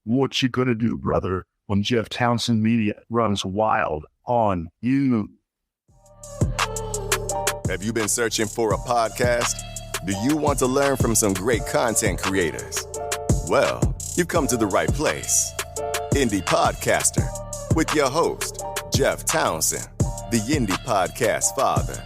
What you gonna do, brother, when Jeff Townsend Media runs wild on you? Have you been searching for a podcast? Do you want to learn from some great content creators? Well, you've come to the right place. Indie Podcaster with your host, Jeff Townsend, the Indie Podcast Father.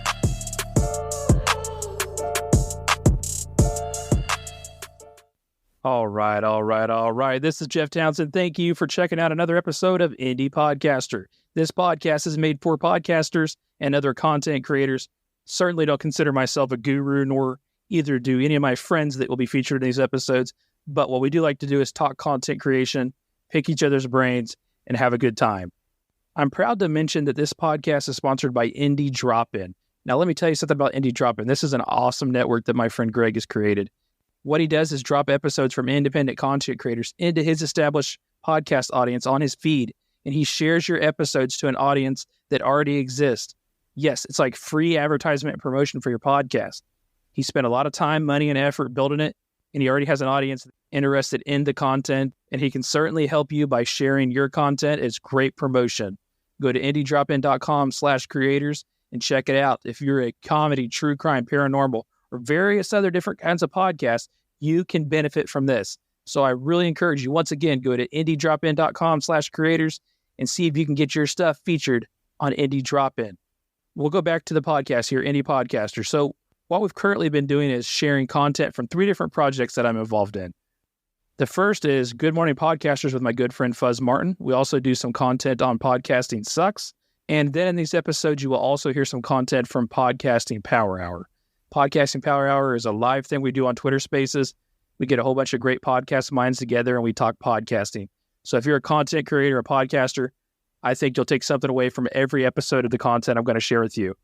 All right. This is Jeff Townsend. Thank you for checking out another episode of Indie Podcaster. This podcast is made for podcasters and other content creators. Certainly don't consider myself a guru, nor either do any of my friends that will be featured in these episodes. But what we do like to do is talk content creation, pick each other's brains, and have a good time. I'm proud to mention that this podcast is sponsored by Indie Drop-In. Now, let me tell you something about Indie Drop-In. This is an awesome network that my friend Greg has created. What he does is drop episodes from independent content creators into his established podcast audience on his feed, and he shares your episodes to an audience that already exists. Yes, it's like free advertisement and promotion for your podcast. He spent a lot of time, money, and effort building it, and he already has an audience interested in the content, and he can certainly help you by sharing your content. It's great promotion. Go to indiedropin.com/creators and check it out. If you're a comedy, true crime, paranormal, or various other different kinds of podcasts, you can benefit from this. So I really encourage you, once again, go to indiedropin.com/creators and see if you can get your stuff featured on Indie Drop-In. We'll go back to the podcast here, Indie Podcaster. So what we've currently been doing is sharing content from 3 different projects that I'm involved in. The first is Good Morning Podcasters with my good friend Fuzz Martin. We also do some content on Podcasting Sucks. And then in these episodes, you will also hear some content from Podcasting Power Hour. Podcasting Power Hour is a live thing we do on Twitter Spaces. We get a whole bunch of great podcast minds together and we talk podcasting. So if you're a content creator, a podcaster, I think you'll take something away from every episode of the content I'm going to share with you.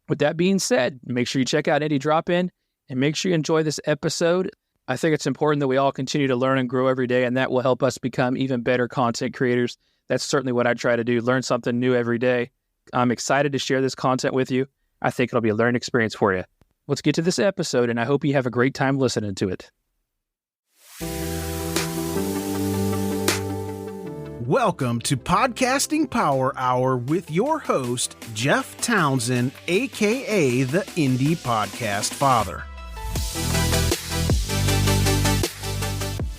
With that being said, make sure you check out Indie Drop-In and make sure you enjoy this episode. I think it's important that we all continue to learn and grow every day, and that will help us become even better content creators. That's certainly what I try to do, learn something new every day. I'm excited to share this content with you. I think it'll be a learning experience for you. Let's get to this episode, and I hope you have a great time listening to it. Welcome to Podcasting Power Hour with your host, Jeff Townsend, a.k.a. the Indie Podcast Father.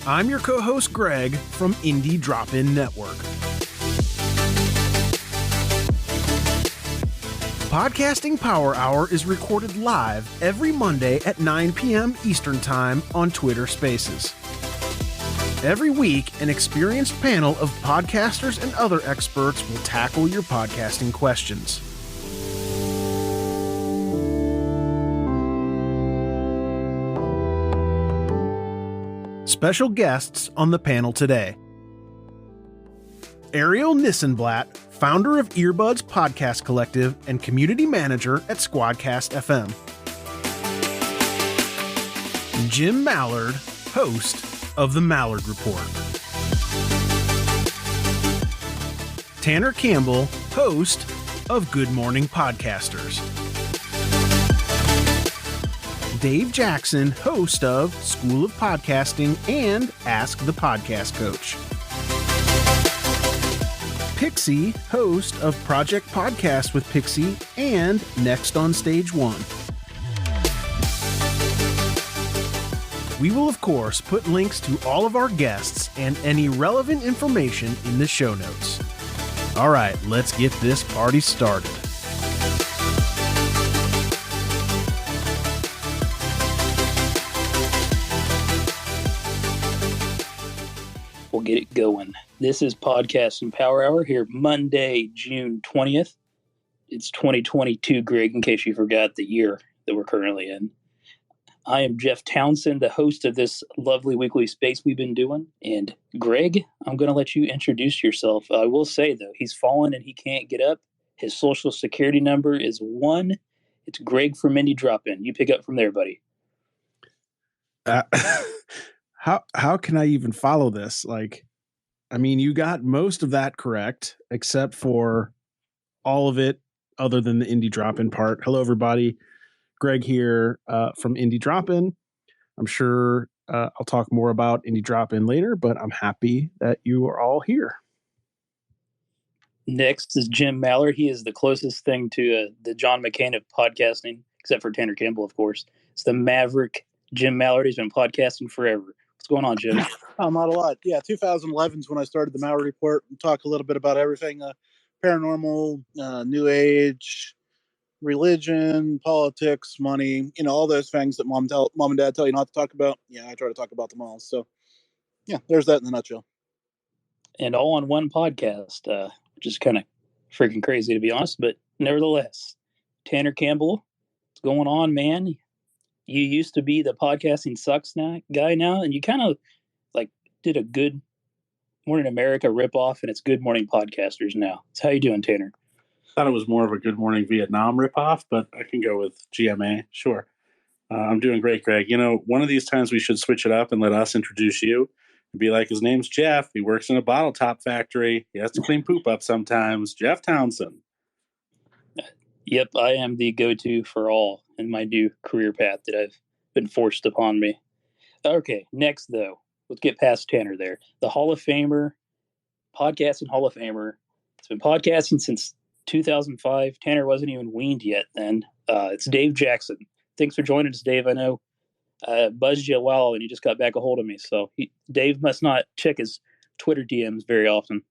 I'm your co-host, Greg, from Indie Drop-In Network. Podcasting Power Hour is recorded live every Monday at 9 p.m. Eastern Time on Twitter Spaces. Every week, an experienced panel of podcasters and other experts will tackle your podcasting questions. Special guests on the panel today: Ariel Nissenblatt, founder of Earbuds Podcast Collective and community manager at Squadcast FM. Jim Mallard, host of The Mallard Report. Tanner Campbell, host of Good Morning Podcasters. Dave Jackson, host of School of Podcasting and Ask the Podcast Coach. Pixie, host of Project Podcast with Pixie and Next on Stage 1. We will, of course, put links to all of our guests and any relevant information in the show notes. All right, let's get this party started. We'll get it going. This is Podcasting Power Hour here Monday, June 20th. It's 2022, Greg, in case you forgot the year that we're currently in. I am Jeff Townsend, the host of this lovely weekly space we've been doing. And Greg, I'm going to let you introduce yourself. I will say, though, he's fallen and he can't get up. His social security number is 1. It's Greg from Indie Drop-In. You pick up from there, buddy. How can I even follow this? Like, I mean, you got most of that correct, except for all of it other than the Indie Drop-In part. Hello, everybody. Greg here from Indie Drop-In. I'm sure I'll talk more about Indie Drop-In later, but I'm happy that you are all here. Next is Jim Mallard. He is the closest thing to the John McCain of podcasting, except for Tanner Campbell, of course. It's the Maverick Jim Mallard. He's been podcasting forever. What's going on, Jim? Not a lot. Yeah, 2011 is when I started the Mallard Report. We talk a little bit about everything, paranormal, new age, religion, politics, money, all those things that mom and dad tell you not to talk about. Yeah, I try to talk about them all. So, yeah, there's that in a nutshell. And all on one podcast, which is kind of freaking crazy, to be honest. But nevertheless, Tanner Campbell, what's going on, man? You used to be the podcasting sucks guy now, and you kind of did a Good Morning America ripoff, and it's Good Morning Podcasters now. So how you doing, Tanner? Thought it was more of a Good Morning Vietnam ripoff, but I can go with GMA. Sure. I'm doing great, Greg. One of these times we should switch it up and let us introduce you. Be like, his name's Jeff. He works in a bottle top factory. He has to clean poop up sometimes. Jeff Townsend. Yep, I am the go-to for all in my new career path that I've been forced upon me. Okay, next, though, let's get past Tanner there. The Hall of Famer, podcasting Hall of Famer. It's been podcasting since 2005. Tanner wasn't even weaned yet then. It's Dave Jackson. Thanks for joining us, Dave. I know buzzed you a while and he just got back a hold of me. So Dave must not check his Twitter DMs very often.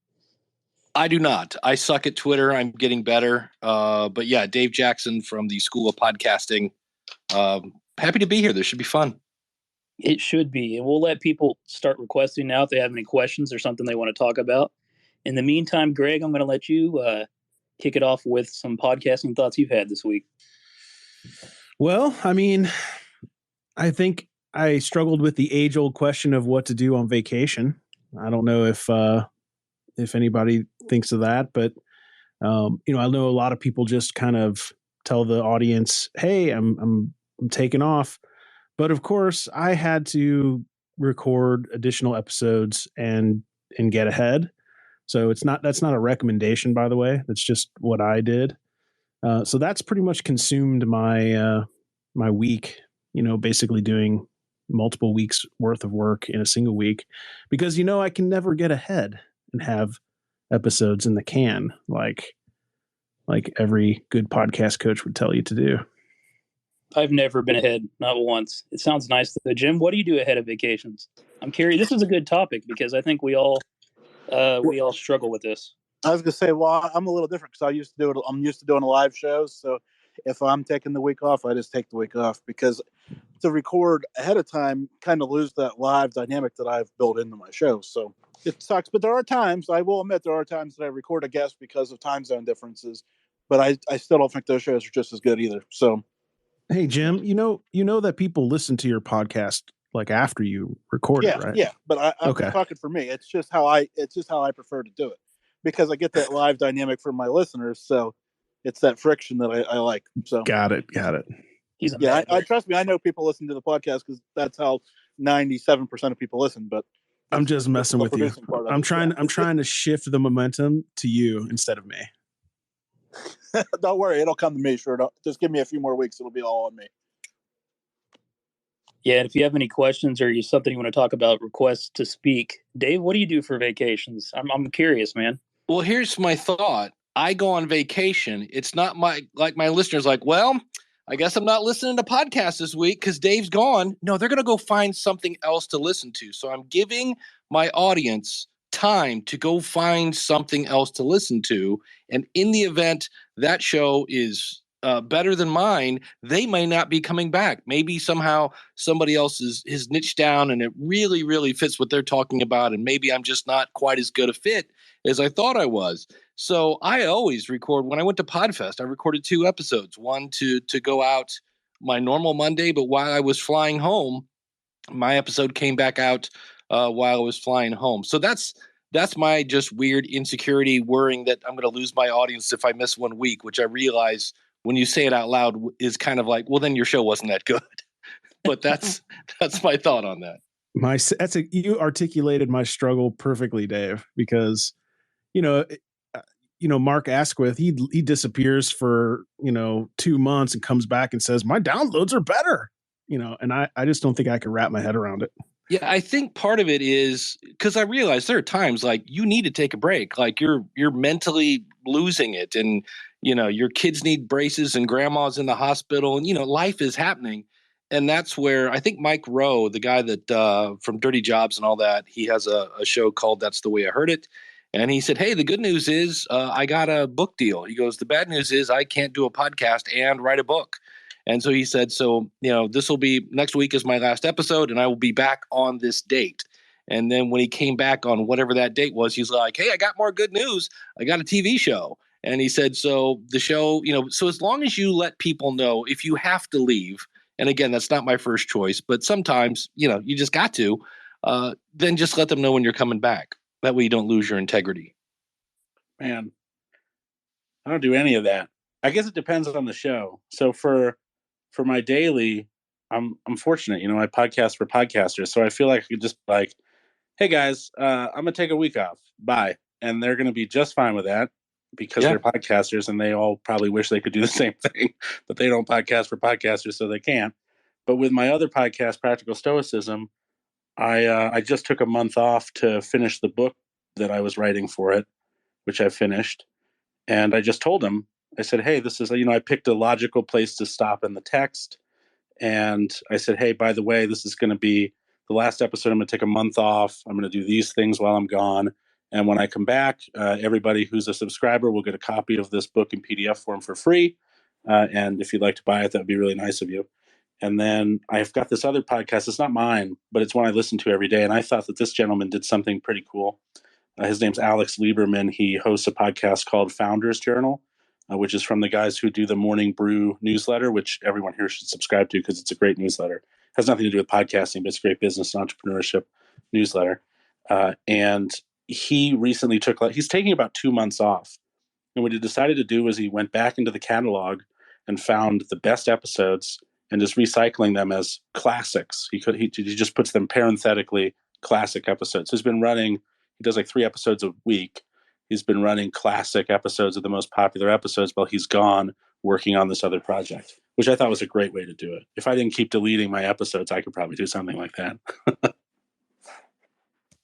I do not. I suck at Twitter. I'm getting better. But yeah, Dave Jackson from the School of Podcasting. Happy to be here. This should be fun. It should be. And we'll let people start requesting now if they have any questions or something they want to talk about. In the meantime, Greg, I'm going to let you kick it off with some podcasting thoughts you've had this week. Well, I think I struggled with the age-old question of what to do on vacation. I don't know if anybody thinks of that, but I know a lot of people just kind of tell the audience, "Hey, I'm taking off," but of course, I had to record additional episodes and get ahead. So that's not a recommendation, by the way. That's just what I did. So that's pretty much consumed my my week. Basically doing multiple weeks worth of work in a single week because, I can never get ahead and have episodes in the can like every good podcast coach would tell you to do. I've never been ahead, not once. It sounds nice though. Jim, what do you do ahead of vacations? I'm curious. This is a good topic because I think we all struggle with this. I was going to say, well, I'm a little different because I'm used to doing live shows. So if I'm taking the week off, I just take the week off because to record ahead of time kind of lose that live dynamic that I've built into my show. So it sucks. But there are times, I will admit, that I record a guest because of time zone differences. But I still don't think those shows are just as good either. So, hey, Jim, you know that people listen to your podcast after you record it, right? Yeah, but I'm talking for me. It's just how I prefer to do it because I get that live dynamic from my listeners. So it's that friction that I like. So got it. I trust me. I know people listen to the podcast because that's how 97% of people listen. But I'm just messing with you. I'm trying to shift the momentum to you instead of me. Don't worry, it'll come to me. Sure, just give me a few more weeks. It'll be all on me. Yeah, and if you have any questions or something you want to talk about, requests to speak. Dave, what do you do for vacations? I'm curious, man. Well, here's my thought. I go on vacation. It's not my listeners well, I guess I'm not listening to podcasts this week because Dave's gone. No, they're going to go find something else to listen to. So I'm giving my audience time to go find something else to listen to. And in the event that show is better than mine, they may not be coming back. Maybe somehow somebody else is niched down and it really, really fits what they're talking about. And maybe I'm just not quite as good a fit as I thought I was. So I always record. When I went to Podfest, I recorded 2 episodes, one to go out my normal Monday, but while I was flying home, my episode came back out while I was flying home. So that's my just weird insecurity, worrying that I'm going to lose my audience if I miss 1 week, which I realize when you say it out loud is kind of like, well, then your show wasn't that good. But that's my thought on that. You articulated my struggle perfectly, Dave, because Mark Asquith, he disappears for 2 months and comes back and says my downloads are better, and I just don't think I can wrap my head around it. Yeah, I think part of it is because I realize there are times like you need to take a break. Like you're mentally losing it, and your kids need braces, and grandma's in the hospital, and life is happening. And that's where I think Mike Rowe, the guy that from Dirty Jobs and all that, he has a show called "That's the Way I Heard It," and he said, "Hey, the good news is I got a book deal." He goes, "The bad news is I can't do a podcast and write a book." And so he said, this will be next week is my last episode, and I will be back on this date. And then when he came back on whatever that date was, he's like, "Hey, I got more good news. I got a TV show." And he said, so the show, so as long as you let people know if you have to leave, and again, that's not my first choice, but sometimes, you just got to, then just let them know when you're coming back. That way you don't lose your integrity. Man, I don't do any of that. I guess it depends on the show. So for my daily, I'm fortunate, I podcast for podcasters. So I feel like I could just like, hey guys, I'm gonna take a week off. Bye. And they're gonna be just fine with that because they're podcasters and they all probably wish they could do the same thing, but they don't podcast for podcasters, so they can't. But with my other podcast, Practical Stoicism, I just took a month off to finish the book that I was writing for it, which I finished. And I just told them, I said, hey, this is, I picked a logical place to stop in the text. And I said, hey, by the way, this is going to be the last episode. I'm going to take a month off. I'm going to do these things while I'm gone. And when I come back, everybody who's a subscriber will get a copy of this book in PDF form for free. And if you'd like to buy it, that would be really nice of you. And then I've got this other podcast. It's not mine, but it's one I listen to every day. And I thought that this gentleman did something pretty cool. His name's Alex Lieberman. He hosts a podcast called Founders Journal, which is from the guys who do the Morning Brew newsletter, which everyone here should subscribe to because it's a great newsletter. It has nothing to do with podcasting, but it's a great business and entrepreneurship newsletter. And he recently he's taking about 2 months off. And what he decided to do was he went back into the catalog and found the best episodes and just recycling them as classics. He just puts them parenthetically classic episodes. So he does like 3 episodes a week. He's been running classic episodes of the most popular episodes while he's gone working on this other project, which I thought was a great way to do it. If I didn't keep deleting my episodes, I could probably do something like that.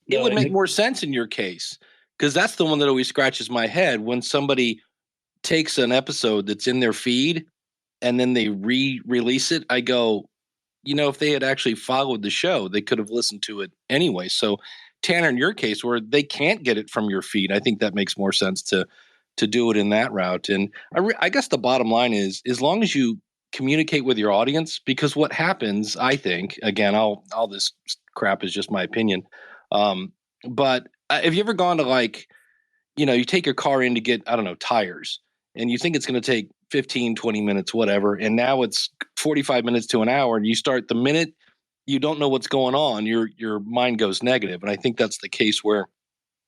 It would make more sense in your case, because that's the one that always scratches my head when somebody takes an episode that's in their feed and then they re-release it. I go, if they had actually followed the show, they could have listened to it anyway. So Tanner, in your case, where they can't get it from your feed, I think that makes more sense to do it in that route. And I guess the bottom line is, as long as you communicate with your audience, because what happens, I think, again, all this crap is just my opinion. But have you ever gone to you take your car in to get, I don't know, tires, and you think it's going to take 15, 20 minutes, whatever. And now it's 45 minutes to an hour. And you start the minute you don't know what's going on, your mind goes negative. And I think that's the case where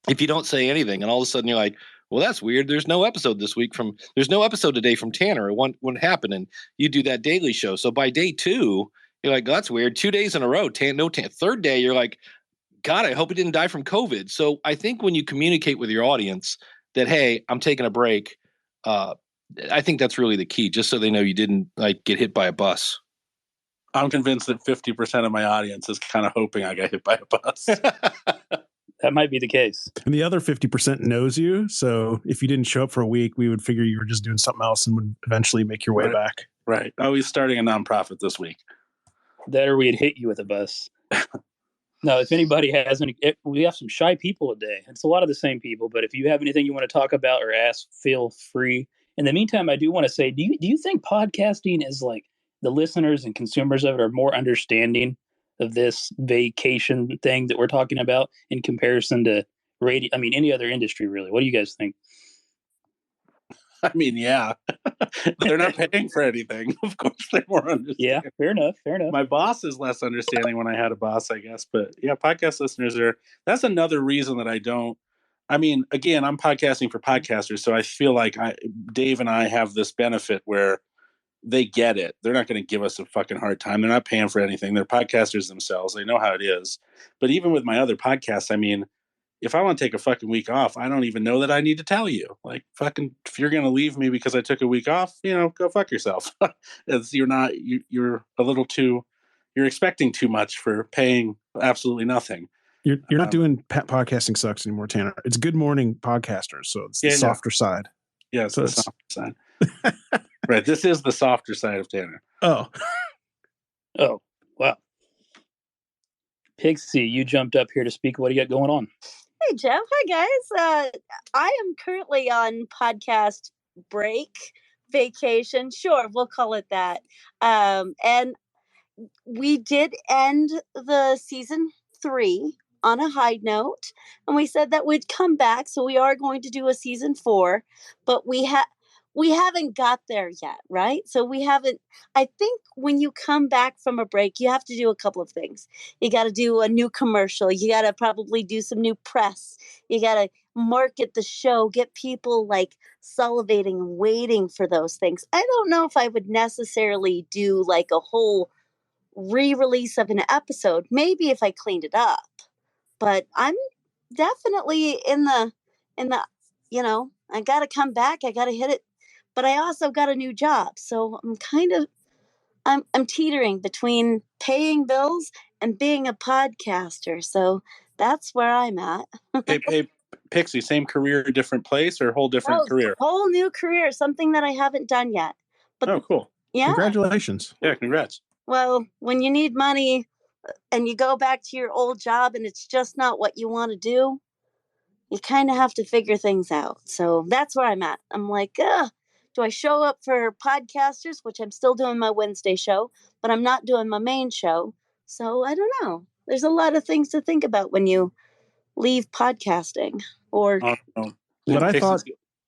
if you don't say anything and all of a sudden you're like, well, that's weird. There's no episode there's no episode today from Tanner. It wouldn't happen. And you do that daily show. So by day 2, you're like, oh, that's weird. 2 days in a row, third day, you're like, God, I hope he didn't die from COVID. So I think when you communicate with your audience that, hey, I'm taking a break, I think that's really the key, just so they know you didn't get hit by a bus. I'm convinced that 50% of my audience is kind of hoping I got hit by a bus. That might be the case. And the other 50% knows you. So if you didn't show up for a week, we would figure you were just doing something else and would eventually make your way back. Right. Oh, he's starting a nonprofit this week. That or we'd hit you with a bus. No, if anybody has any, we have some shy people today. It's a lot of the same people, but if you have anything you want to talk about or ask, feel free. In the meantime, I do want to say, do you think podcasting is the listeners and consumers of it are more understanding of this vacation thing that we're talking about in comparison to radio? I mean, any other industry, really. What do you guys think? I mean, yeah, they're not paying for anything. Of course, they're more understanding. Yeah, fair enough. My boss is less understanding when I had a boss, I guess. But yeah, podcast listeners that's another reason that I don't. I mean, again, I'm podcasting for podcasters, so I feel like Dave and I have this benefit where they get it. They're not going to give us a fucking hard time. They're not paying for anything. They're podcasters themselves. They know how it is. But even with my other podcasts, I mean, if I want to take a fucking week off, I don't even know that I need to tell you. Fucking, if you're going to leave me because I took a week off, go fuck yourself. You're a little too, you're expecting too much for paying absolutely nothing. You're not doing podcasting sucks anymore, Tanner. It's Good Morning Podcasters, so it's the softer side. Yeah, it's the softer side. Right. This is the softer side of Tanner. Oh. Oh, wow. Pixie, you jumped up here to speak. What do you got going on? Hey, Jeff. Hi, guys. I am currently on podcast break, vacation. Sure, we'll call it that. And we did end the season 3 on a high note, and we said that we'd come back. So we are going to do a season 4, but we haven't got there yet, right? So we haven't. I think when you come back from a break, you have to do a couple of things. You got to do a new commercial. You got to probably do some new press. You got to market the show, get people like salivating and waiting for those things. I don't know if I would necessarily do like a whole re-release of an episode. Maybe if I cleaned it up, but I'm definitely in the I got to come back. I got to hit it. But I also got a new job. So I'm teetering between paying bills and being a podcaster. So that's where I'm at. Hey, Pixie, same career, different place, or whole different career? Whole new career, something that I haven't done yet. But cool. Yeah. Congratulations. Yeah, congrats. Well, when you need money and you go back to your old job and it's just not what you want to do, you kind of have to figure things out. So that's where I'm at. I'm like, do I show up for podcasters, which I'm still doing my Wednesday show, but I'm not doing my main show. So I don't know. There's a lot of things to think about when you leave podcasting. Or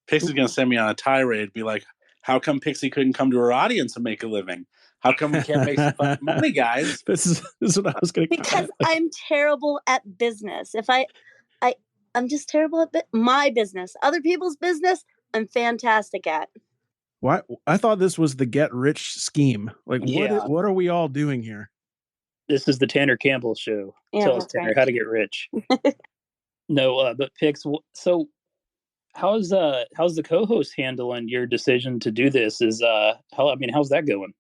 Pixie's going to send me on a tirade, be like, how come Pixie couldn't come to her audience and make a living? How come we can't make some fucking money, guys? This is what I was going to. Because I'm terrible at business. I'm just terrible at my business. Other people's business, I'm fantastic at. Why? I thought this was the get rich scheme. Like, what are we all doing here? This is the Tanner Campbell show. Yeah, Tell us, Tanner, how to get rich. No, but Pix. So, how's the co-host handling your decision to do this? How's that going?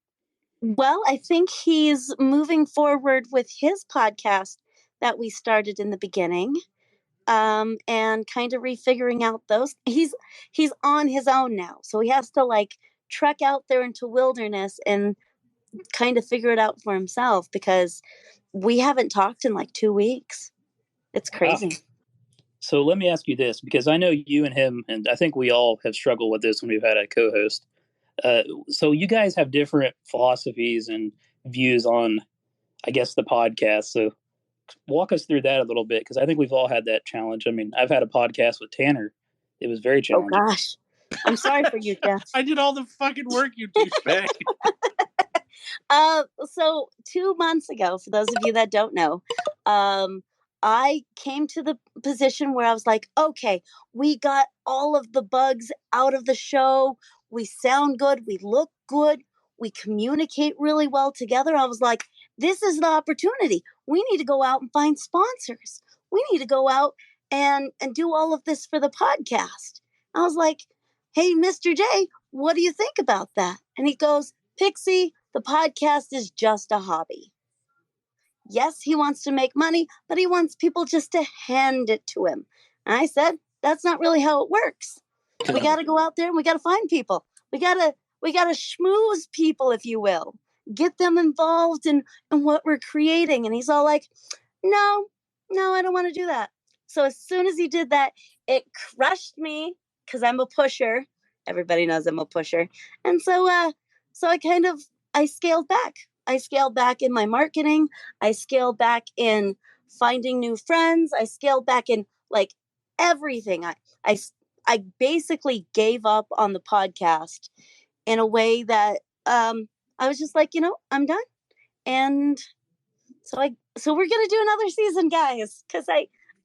Well, I think he's moving forward with his podcast that we started in the beginning. And kind of refiguring out those. He's on his own now. So he has to like trek out there into wilderness and kind of figure it out for himself because we haven't talked in like 2 weeks. It's crazy. Wow. So let me ask you this, because I know you and him, and I think we all have struggled with this when we've had a co-host. So you guys have different philosophies and views on, I guess, the podcast. So walk us through that a little bit, because I think we've all had that challenge. I mean, I've had a podcast with Tanner. It was very challenging. Oh, gosh. I'm sorry for you, Jeff. I did all the fucking work, you douchebag. So 2 months ago, for those of you that don't know, I came to the position where I was like, okay, we got all of the bugs out of the show. We sound good. We look good. We communicate really well together. I was like, this is the opportunity. We need to go out and find sponsors. We need to go out and do all of this for the podcast. I was like, hey, Mr. J, what do you think about that? And he goes, Pixie, the podcast is just a hobby. Yes, he wants to make money, but he wants people just to hand it to him. And I said, that's not really how it works. We got to go out there and we got to find people. We got to schmooze people, if you will. Get them involved in what we're creating. And he's all like, no, I don't want to do that. So as soon as he did that, it crushed me because I'm a pusher. Everybody knows I'm a pusher. And so I scaled back. I scaled back in my marketing. I scaled back in finding new friends. I scaled back in like everything. I basically gave up on the podcast in a way that I was just like, I'm done. And so we're going to do another season, guys, because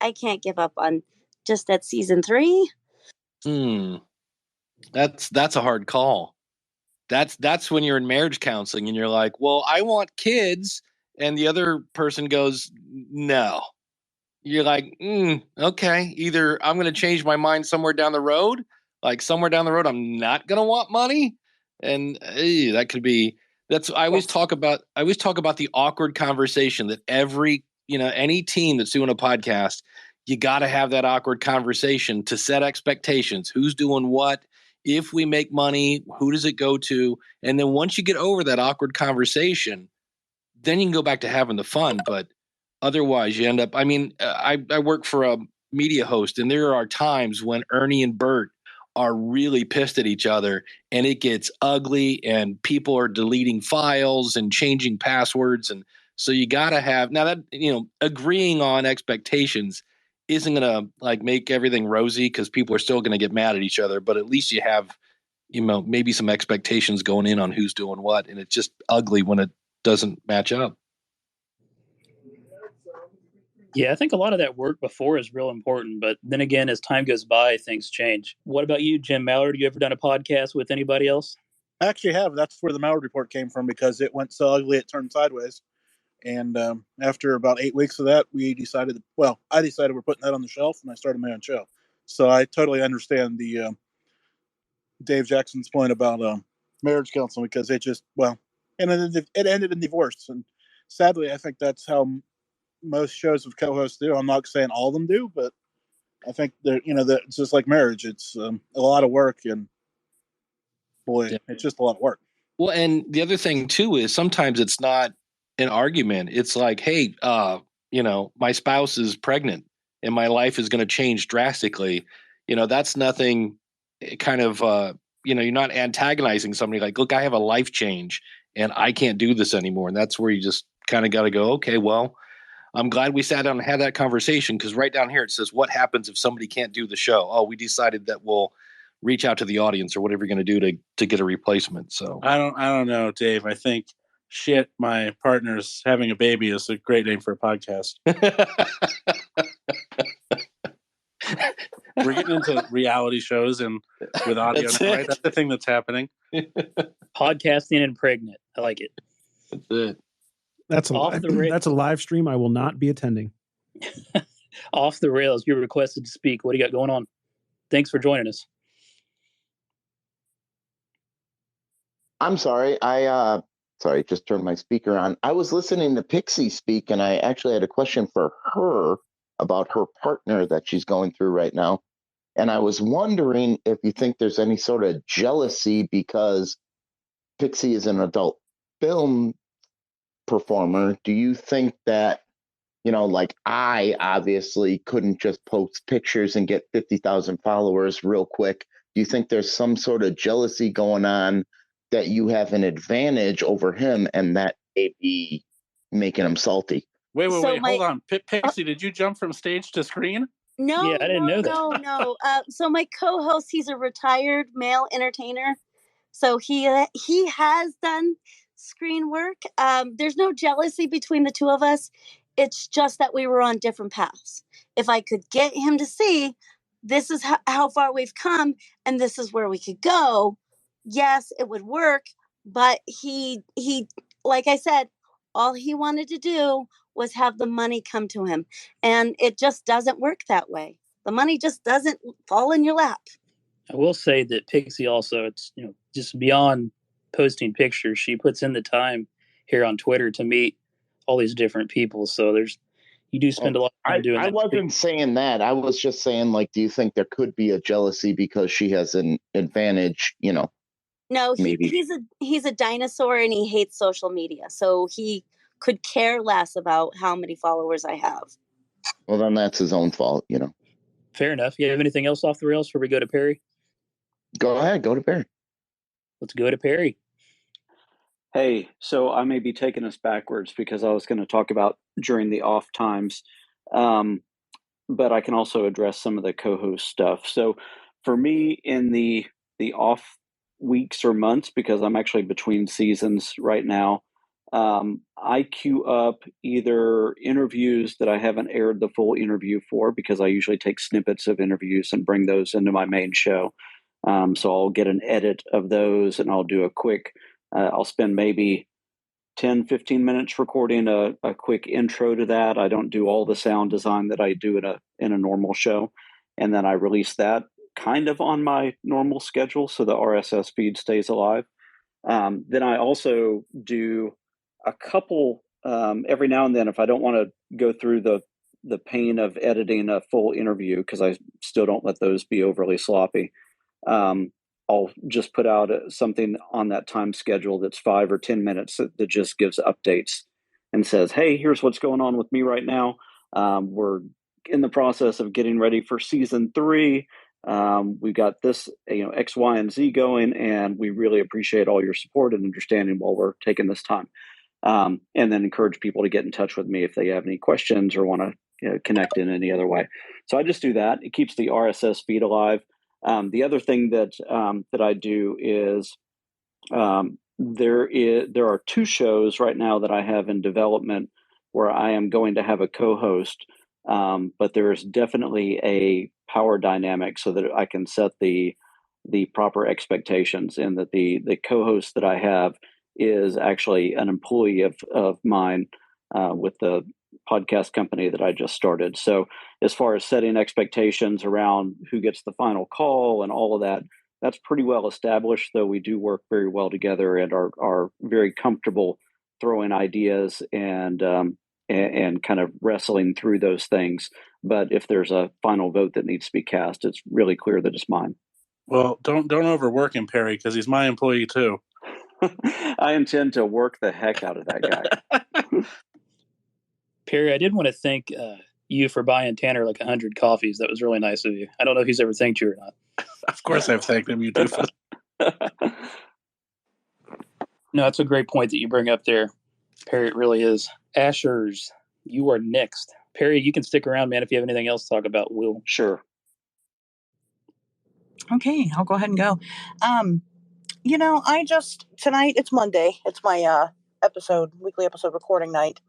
I can't give up on just at season 3. That's a hard call. That's when you're in marriage counseling and you're like, well, I want kids. And the other person goes, no. You're like, okay, either I'm going to change my mind somewhere down the road. Like somewhere down the road, I'm not going to want money. And that could be, I always talk about the awkward conversation that every any team that's doing a podcast, you got to have that awkward conversation to set expectations. Who's doing what? If we make money, who does it go to? And then once you get over that awkward conversation, then you can go back to having the fun. But otherwise, you end up, I work for a media host, and there are times when Ernie and Bert are really pissed at each other, and it gets ugly, and people are deleting files and changing passwords. And so you got to have, now that, agreeing on expectations isn't going to make everything rosy, because people are still going to get mad at each other, but at least you have, maybe some expectations going in on who's doing what. And it's just ugly when it doesn't match up. Yeah, I think a lot of that work before is real important, but then again, as time goes by, things change. What about you, Jim Mallard? You ever done a podcast with anybody else? I actually have. That's where the Mallard Report came from, because it went so ugly it turned sideways. And after about 8 weeks of that, I decided we're putting that on the shelf, and I started my own show. So I totally understand the Dave Jackson's point about marriage counseling, because it ended in divorce. And sadly, I think that's how most shows with co-hosts do. I'm not saying all of them do, but I think that it's just like marriage. It's a lot of work, and boy, yeah, it's just a lot of work. Well, and the other thing too is sometimes it's not an argument. It's like, hey, my spouse is pregnant and my life is going to change drastically. That's nothing kind of, you're not antagonizing somebody like, look, I have a life change and I can't do this anymore. And that's where you just kind of got to go, okay, well, I'm glad we sat down and had that conversation, because right down here it says, what happens if somebody can't do the show? Oh, we decided that we'll reach out to the audience or whatever you're going to do to get a replacement. So I don't know, Dave. I think shit, my partner's having a baby is a great name for a podcast. We're getting into reality shows and with audio. Right? That's the thing that's happening. Podcasting and pregnant. I like it. That's it. That's a live stream I will not be attending. Off the rails. You're requested to speak. What do you got going on? Thanks for joining us. I'm sorry. Sorry, just turned my speaker on. I was listening to Pixie speak, and I actually had a question for her about her partner that she's going through right now. And I was wondering if you think there's any sort of jealousy because Pixie is an adult film performer. Do you think that, I obviously couldn't just post pictures and get 50,000 followers real quick. Do you think there's some sort of jealousy going on that you have an advantage over him and that may be making him salty? Wait, hold on. Pixie, did you jump from stage to screen? No, yeah, I didn't know that. No. So my co-host, he's a retired male entertainer. So he has done screen work. There's no jealousy between the two of us. It's just that we were on different paths. If I could get him to see this is how far we've come and this is where we could go, yes, it would work. But he, like I said, all he wanted to do was have the money come to him. And it just doesn't work that way. The money just doesn't fall in your lap. I will say that Pixie also, it's, just beyond posting pictures, she puts in the time here on Twitter to meet all these different people. So you do spend a lot of time doing that. I wasn't saying that. I was just saying, do you think there could be a jealousy because she has an advantage, No, maybe. he's a dinosaur and he hates social media. So he could care less about how many followers I have. Well, then that's his own fault, Fair enough. You have anything else off the rails before we go to Perry? Go ahead. Go to Perry. Let's go to Perry. Hey, so I may be taking us backwards because I was going to talk about during the off times, but I can also address some of the co-host stuff. So for me, in the off weeks or months, because I'm actually between seasons right now, I queue up either interviews that I haven't aired the full interview for, because I usually take snippets of interviews and bring those into my main show. So I'll get an edit of those and I'll do a quick, I'll spend maybe 10, 15 minutes recording a quick intro to that. I don't do all the sound design that I do in a normal show. And then I release that kind of on my normal schedule so the RSS feed stays alive. Then I also do a couple every now and then, if I don't want to go through the pain of editing a full interview, because I still don't let those be overly sloppy, I'll just put out something on that time schedule that's 5 or 10 minutes that just gives updates and says, hey, here's what's going on with me right now. We're in the process of getting ready for season 3. We've got this, X, Y, and Z going, and we really appreciate all your support and understanding while we're taking this time. And then encourage people to get in touch with me if they have any questions or want to connect in any other way. So I just do that. It keeps the RSS feed alive. The other thing that I do is there are 2 shows right now that I have in development where I am going to have a co-host, but there is definitely a power dynamic so that I can set the proper expectations, and that the co-host that I have is actually an employee of mine with the podcast company that I just started. So as far as setting expectations around who gets the final call and all of that, that's pretty well established, though we do work very well together and are very comfortable throwing ideas and kind of wrestling through those things. But if there's a final vote that needs to be cast, it's really clear that it's mine. Well, don't overwork him, Perry, because he's my employee too. I intend to work the heck out of that guy. Perry, I did want to thank you for buying Tanner like 100 coffees. That was really nice of you. I don't know if he's ever thanked you or not. Of course I've thanked him, you doofus. No, that's a great point that you bring up there, Perry. It really is. Ashers, you are next. Perry, you can stick around, man, if you have anything else to talk about. Will. Sure. Okay, I'll go ahead and go. Tonight, it's Monday. It's my weekly episode recording night.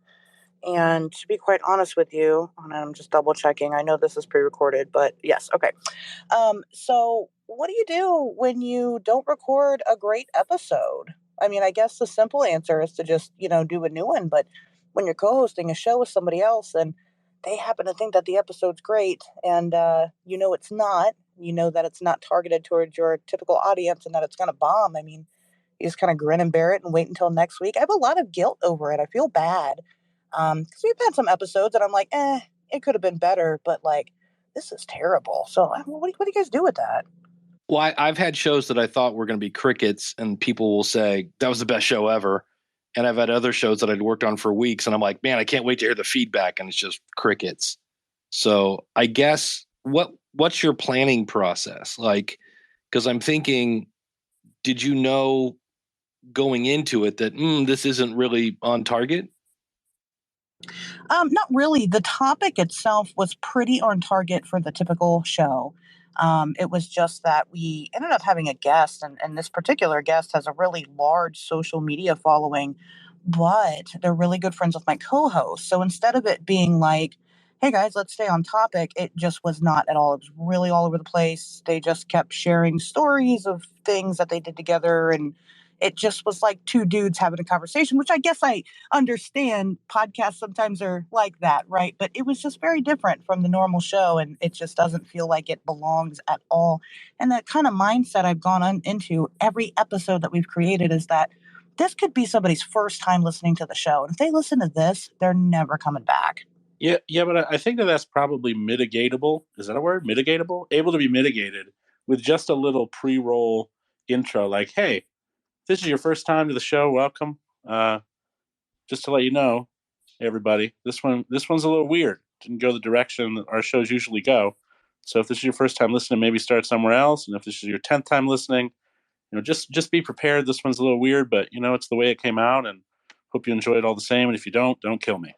And to be quite honest with you, and I'm just double checking, I know this is pre-recorded, but yes, okay. So what do you do when you don't record a great episode? I mean, I guess the simple answer is to just, do a new one. But when you're co-hosting a show with somebody else and they happen to think that the episode's great and it's not, that it's not targeted towards your typical audience and that it's going to bomb, I mean, you just kind of grin and bear it and wait until next week. I have a lot of guilt over it. I feel bad. Because we've had some episodes that I'm like, it could have been better, but like, this is terrible. So what do you guys do with that? Well, I've had shows that I thought were going to be crickets, and people will say that was the best show ever. And I've had other shows that I'd worked on for weeks, and I'm like, man, I can't wait to hear the feedback, and it's just crickets. So I guess what's your planning process like? Because I'm thinking, did you know going into it that this isn't really on target? Not really. The topic itself was pretty on target for the typical show. It was just that we ended up having a guest, and this particular guest has a really large social media following, but they're really good friends with my co-host. So instead of it being like, hey guys, let's stay on topic, it just was not at all. It was really all over the place. They just kept sharing stories of things that they did together, and it just was like 2 dudes having a conversation, which I guess I understand. Podcasts sometimes are like that, right? But it was just very different from the normal show, and it just doesn't feel like it belongs at all. And that kind of mindset I've gone into every episode that we've created is that this could be somebody's first time listening to the show. And if they listen to this, they're never coming back. Yeah, but I think that's probably mitigatable. Is that a word? Mitigatable? Able to be mitigated with just a little pre-roll intro, like, hey, this is your first time to the show, welcome. Just to let you know, everybody, this one's a little weird. Didn't go the direction that our shows usually go. So if this is your first time listening, maybe start somewhere else. And if this is your 10th time listening, just be prepared. This one's a little weird, but it's the way it came out, and hope you enjoy it all the same. And if you don't kill me.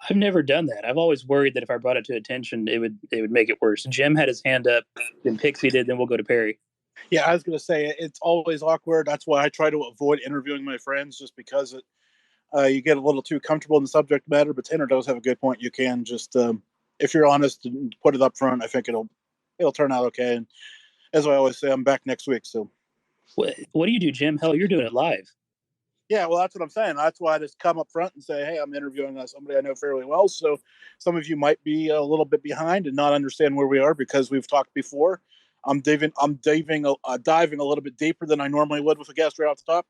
I've never done that. I've always worried that if I brought it to attention, it would make it worse. Jim had his hand up, then Pixie did, then we'll go to Perry. Yeah, I was going to say it's always awkward. That's why I try to avoid interviewing my friends, just because you get a little too comfortable in the subject matter. But Tanner does have a good point. You can just, if you're honest and put it up front, I think it'll turn out okay. And as I always say, I'm back next week. So, what do you do, Jim? Hell, you're doing it live. Yeah, well, that's what I'm saying. That's why I just come up front and say, hey, I'm interviewing somebody I know fairly well. So some of you might be a little bit behind and not understand where we are because we've talked before. I'm diving a little bit deeper than I normally would with a guest right off the top,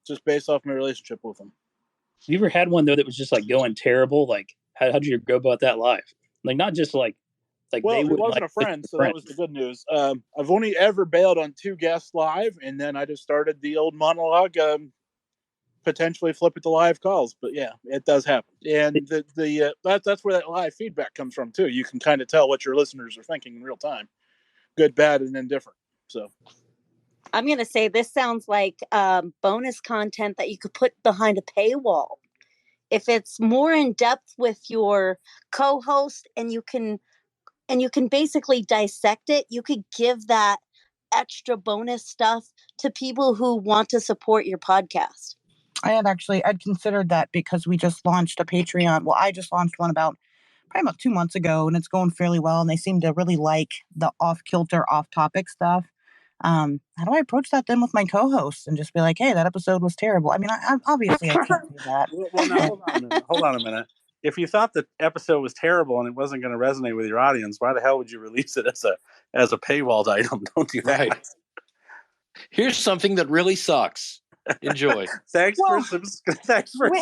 just based off my relationship with them. You ever had one though that was just like going terrible? Like how'd you go about that live? Like not just like well, they it wouldn't wasn't like a friend, so that was the friends. good news. I've only ever bailed on 2 guests live, and then I just started the old monologue. Potentially flip it to live calls, but yeah, it does happen, and that's where that live feedback comes from too. You can kind of tell what your listeners are thinking in real time, good, bad, and indifferent. So I'm going to say this sounds like bonus content that you could put behind a paywall. If it's more in depth with your co-host and you can basically dissect it, you could give that extra bonus stuff to people who want to support your podcast. I'd considered that because we just launched a Patreon. Well, I just launched one probably about 2 months ago, and it's going fairly well. And they seem to really like the off-kilter, off-topic stuff. How do I approach that then with my co-hosts and just be like, "Hey, that episode was terrible"? I mean, I obviously I can't do that. Well, now hold on a minute. If you thought the episode was terrible and it wasn't going to resonate with your audience, why the hell would you release it as a paywalled item? Don't do that. Right. Here's something that really sucks. Enjoy. Thanks for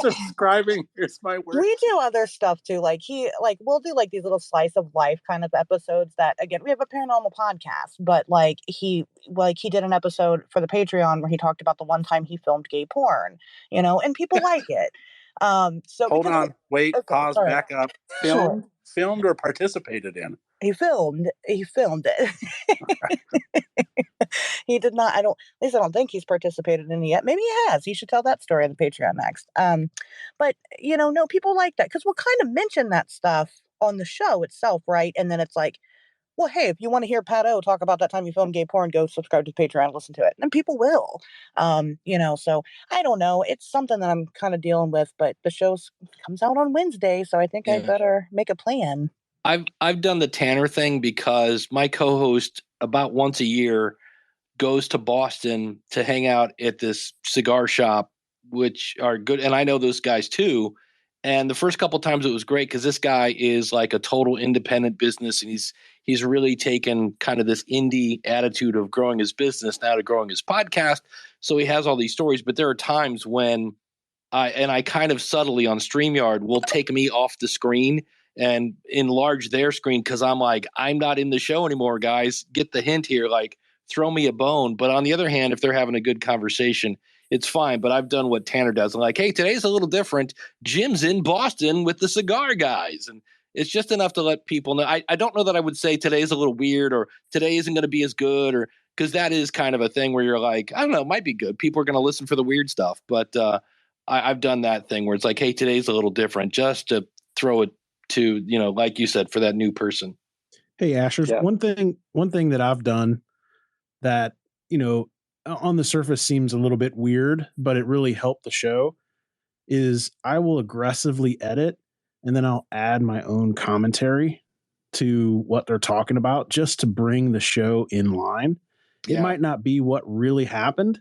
subscribing. Here's my work. We do other stuff too. We'll do like these little slice of life kind of episodes that, again, we have a paranormal podcast, but he did an episode for the Patreon where he talked about the one time he filmed gay porn, and people like it. So hold on, wait, okay, pause, sorry. Back up. Filmed or participated in? He filmed it. He did not. At least I don't think he's participated in it yet. Maybe he has. He should tell that story on the Patreon next. But no, people like that because we'll kind of mention that stuff on the show itself, right? And then it's like, well, hey, if you want to hear Pat O talk about that time you filmed gay porn, go subscribe to Patreon and listen to it. And people will. So I don't know. It's something that I'm kind of dealing with, but the show comes out on Wednesday, so I think I better make a plan. I've done the Tanner thing because my co-host about once a year goes to Boston to hang out at this cigar shop, which are good. And I know those guys too. And the first couple of times it was great because this guy is like a total independent business. And he's really taken kind of this indie attitude of growing his business now to growing his podcast. So he has all these stories, but there are times when I kind of subtly on StreamYard will take me off the screen and enlarge their screen. Cause I'm like, I'm not in the show anymore, guys. Get the hint here. Like, throw me a bone. But on the other hand, if they're having a good conversation, it's fine. But I've done what Tanner does. I'm like, hey, today's a little different. Jim's in Boston with the cigar guys. And it's just enough to let people know. I don't know that I would say today's a little weird or today isn't going to be as good, or because that is kind of a thing where you're like, I don't know, it might be good. People are going to listen for the weird stuff. But I've done that thing where it's like, hey, today's a little different, just to throw it to, like you said, for that new person. Hey, Ashers, one thing that I've done that, on the surface seems a little bit weird, but it really helped the show, is I will aggressively edit and then I'll add my own commentary to what they're talking about just to bring the show in line. It might not be what really happened,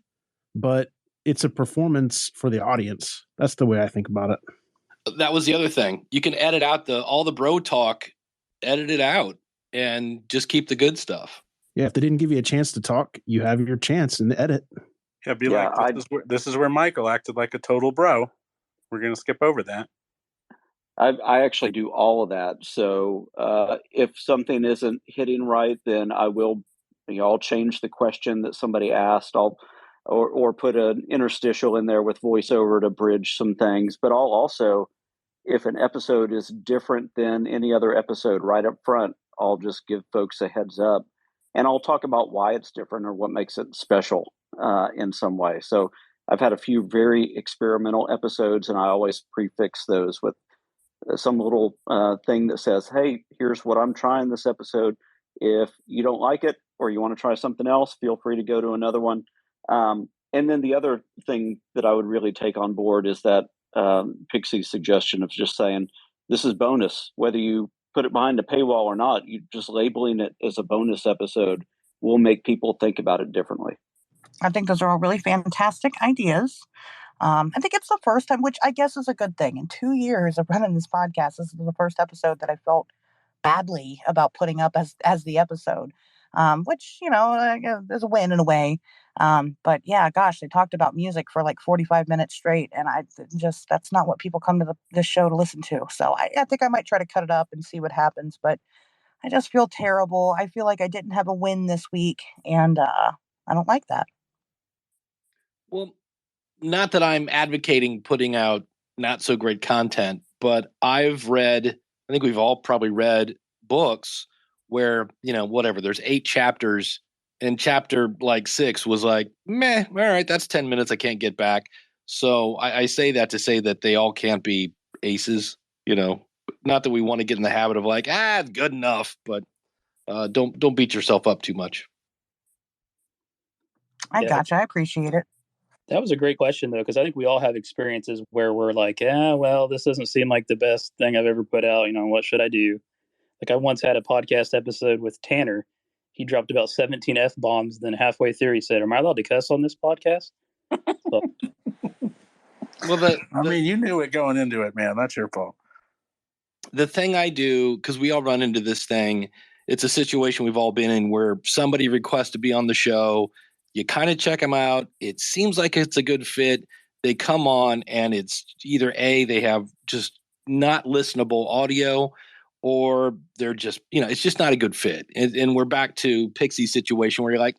but it's a performance for the audience. That's the way I think about it. That was the other thing. You can edit out all the bro talk, edit it out, and just keep the good stuff. Yeah, if they didn't give you a chance to talk, you have your chance in the edit. Yeah, this is where Michael acted like a total bro. We're going to skip over that. I actually do all of that. So if something isn't hitting right, then I will, I'll change the question that somebody asked. Or put an interstitial in there with voiceover to bridge some things. But I'll also, if an episode is different than any other episode right up front, I'll just give folks a heads up. And I'll talk about why it's different or what makes it special in some way. So I've had a few very experimental episodes, and I always prefix those with some little thing that says, hey, here's what I'm trying this episode. If you don't like it or you want to try something else, feel free to go to another one. And then the other thing that I would really take on board is that Pixie's suggestion of just saying, this is bonus, whether you put it behind a paywall or not, you just labeling it as a bonus episode will make people think about it differently. I think those are all really fantastic ideas. I think it's the first time, which I guess is a good thing. In 2 years of running this podcast, this is the first episode that I felt badly about putting up as the episode. which, is a win in a way. But yeah, gosh, they talked about music for like 45 minutes straight. And that's not what people come to this show to listen to. So I think I might try to cut it up and see what happens. But I just feel terrible. I feel like I didn't have a win this week. And I don't like that. Well, not that I'm advocating putting out not so great content, but I think we've all probably read books where, whatever, there's 8 chapters and chapter like 6 was like, meh, all right, that's 10 minutes I can't get back. So I say that to say that they all can't be aces, not that we want to get in the habit of like, it's good enough, but don't beat yourself up too much. I gotcha. I appreciate it. That was a great question, though, because I think we all have experiences where we're like, well, this doesn't seem like the best thing I've ever put out. What should I do? Like I once had a podcast episode with Tanner. He dropped about 17 F-bombs. Then halfway through, he said, am I allowed to cuss on this podcast? So, well, you knew it going into it, man. That's your fault. The thing I do, because we all run into this thing, it's a situation we've all been in where somebody requests to be on the show. You kind of check them out. It seems like it's a good fit. They come on and it's either A, they have just not listenable audio, or they're just, it's just not a good fit. And we're back to Pixie's situation where you're like,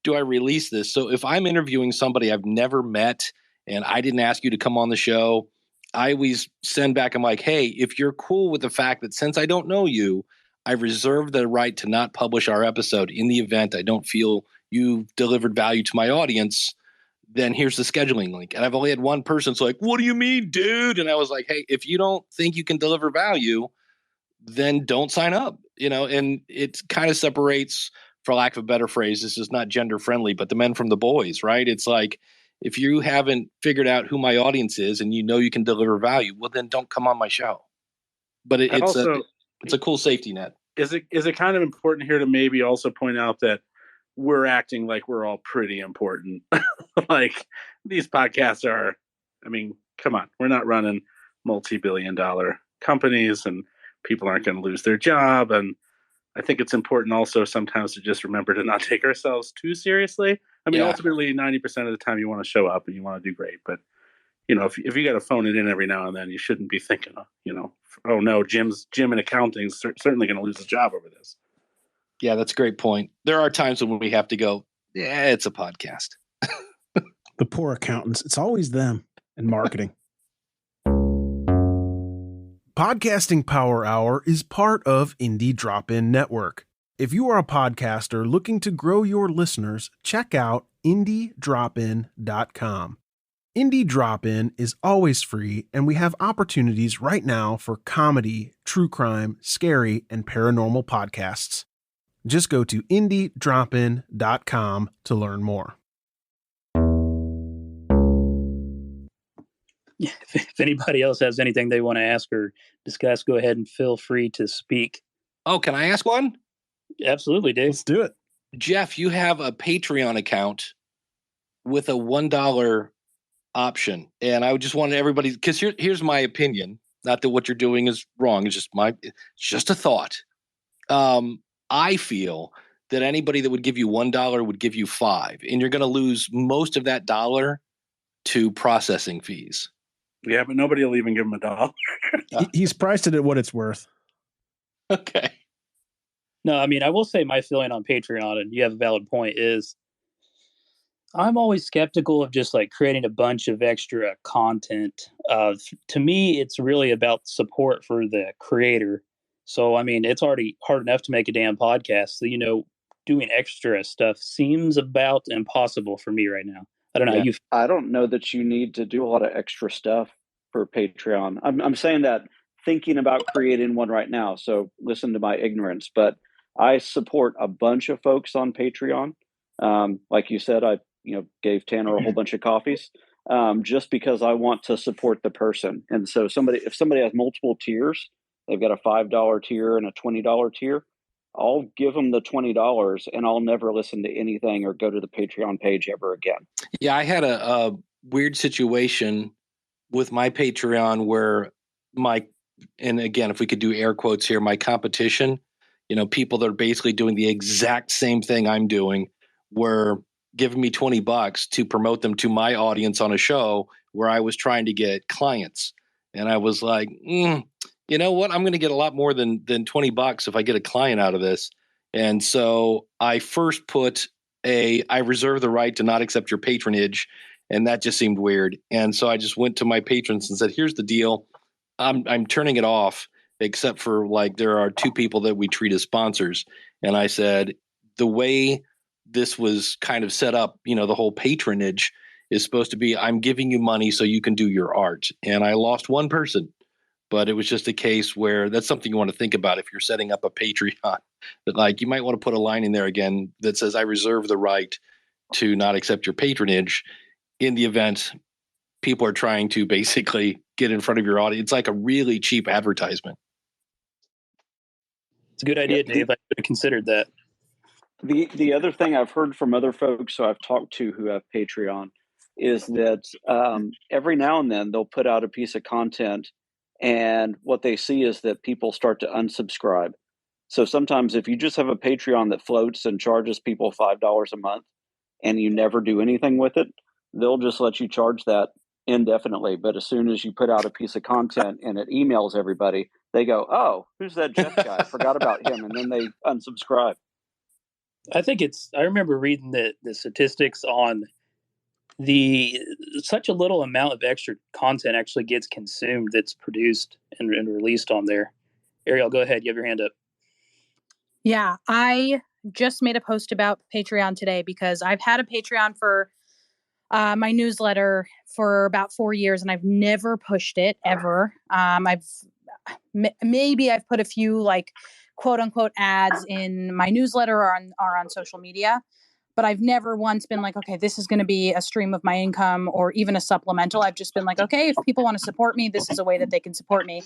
do I release this? So if I'm interviewing somebody I've never met and I didn't ask you to come on the show, I always send back, I'm like, hey, if you're cool with the fact that since I don't know you, I reserve the right to not publish our episode in the event I don't feel you've delivered value to my audience, then here's the scheduling link. And I've only had one person like, what do you mean, dude? And I was like, hey, if you don't think you can deliver value, then don't sign up, and it kind of separates, for lack of a better phrase, this is not gender friendly, but the men from the boys, right? It's like, if you haven't figured out who my audience is and you can deliver value, well, then don't come on my show. But it's a cool safety net. Is it kind of important here to maybe also point out that we're acting like we're all pretty important? Like these podcasts are, come on, we're not running multi-billion-dollar companies and people aren't going to lose their job. And I think it's important also sometimes to just remember to not take ourselves too seriously. Ultimately 90% of the time you want to show up and you want to do great, but if you got to phone it in every now and then, you shouldn't be thinking, oh no, Jim in accounting is certainly going to lose his job over this. Yeah, that's a great point. There are times when we have to go, yeah, it's a podcast. The poor accountants. It's always them in marketing. Podcasting Power Hour is part of Indie Drop-In Network. If you are a podcaster looking to grow your listeners, check out IndieDropIn.com. Indie Drop-In is always free, and we have opportunities right now for comedy, true crime, scary, and paranormal podcasts. Just go to IndieDropIn.com to learn more. If anybody else has anything they want to ask or discuss, go ahead and feel free to speak. Oh, can I ask one? Absolutely, Dave. Let's do it. Jeff, you have a Patreon account with a $1 option. And I just wanted everybody, because here's my opinion. Not that what you're doing is wrong. It's just a thought. I feel that anybody that would give you $1 would give you $5, and you're going to lose most of that dollar to processing fees. Yeah, but nobody will even give him $1. He's priced it at what it's worth. Okay. No, I will say my feeling on Patreon, and you have a valid point, is I'm always skeptical of just like creating a bunch of extra content. To me, it's really about support for the creator. So, it's already hard enough to make a damn podcast. So, doing extra stuff seems about impossible for me right now. I don't know. Yeah, I don't know that you need to do a lot of extra stuff for Patreon. I'm saying that thinking about creating one right now. So listen to my ignorance, but I support a bunch of folks on Patreon. Like you said, I gave Tanner a whole bunch of coffees just because I want to support the person. And so if somebody has multiple tiers, they've got a $5 tier and a $20 tier, I'll give them the $20 and I'll never listen to anything or go to the Patreon page ever again. Yeah, I had a weird situation with my Patreon where and again, if we could do air quotes here, my competition, people that are basically doing the exact same thing I'm doing were giving me $20 to promote them to my audience on a show where I was trying to get clients. And I was like, you know what? I'm going to get a lot more than $20 if I get a client out of this. And so I first put I reserve the right to not accept your patronage. And that just seemed weird. And so I just went to my patrons and said, here's the deal. I'm turning it off, except for there are 2 people that we treat as sponsors. And I said, the way this was kind of set up, the whole patronage is supposed to be, I'm giving you money so you can do your art. And I lost one person, but it was just a case where that's something you want to think about if you're setting up a Patreon. That you might want to put a line in there again that says, I reserve the right to not accept your patronage in the event people are trying to basically get in front of your audience. It's like a really cheap advertisement. It's a good idea, Dave. I could have considered that. The other thing I've heard from other folks who I've talked to who have Patreon is that every now and then they'll put out a piece of content, and what they see is that people start to unsubscribe. So sometimes if you just have a Patreon that floats and charges people $5 a month and you never do anything with it, they'll just let you charge that indefinitely. But as soon as you put out a piece of content and it emails everybody, they go, oh, who's that Jeff guy? I forgot about him. And then they unsubscribe. I remember reading the statistics on such a little amount of extra content actually gets consumed that's produced and released on there. Ariel, go ahead. You have your hand up. Yeah, I just made a post about Patreon today because I've had a Patreon for my newsletter for about 4 years, and I've never pushed it ever. Maybe I've put a few quote unquote ads in my newsletter or on social media, but I've never once been like, okay, this is going to be a stream of my income or even a supplemental. I've just been like, okay, if people want to support me, this is a way that they can support me.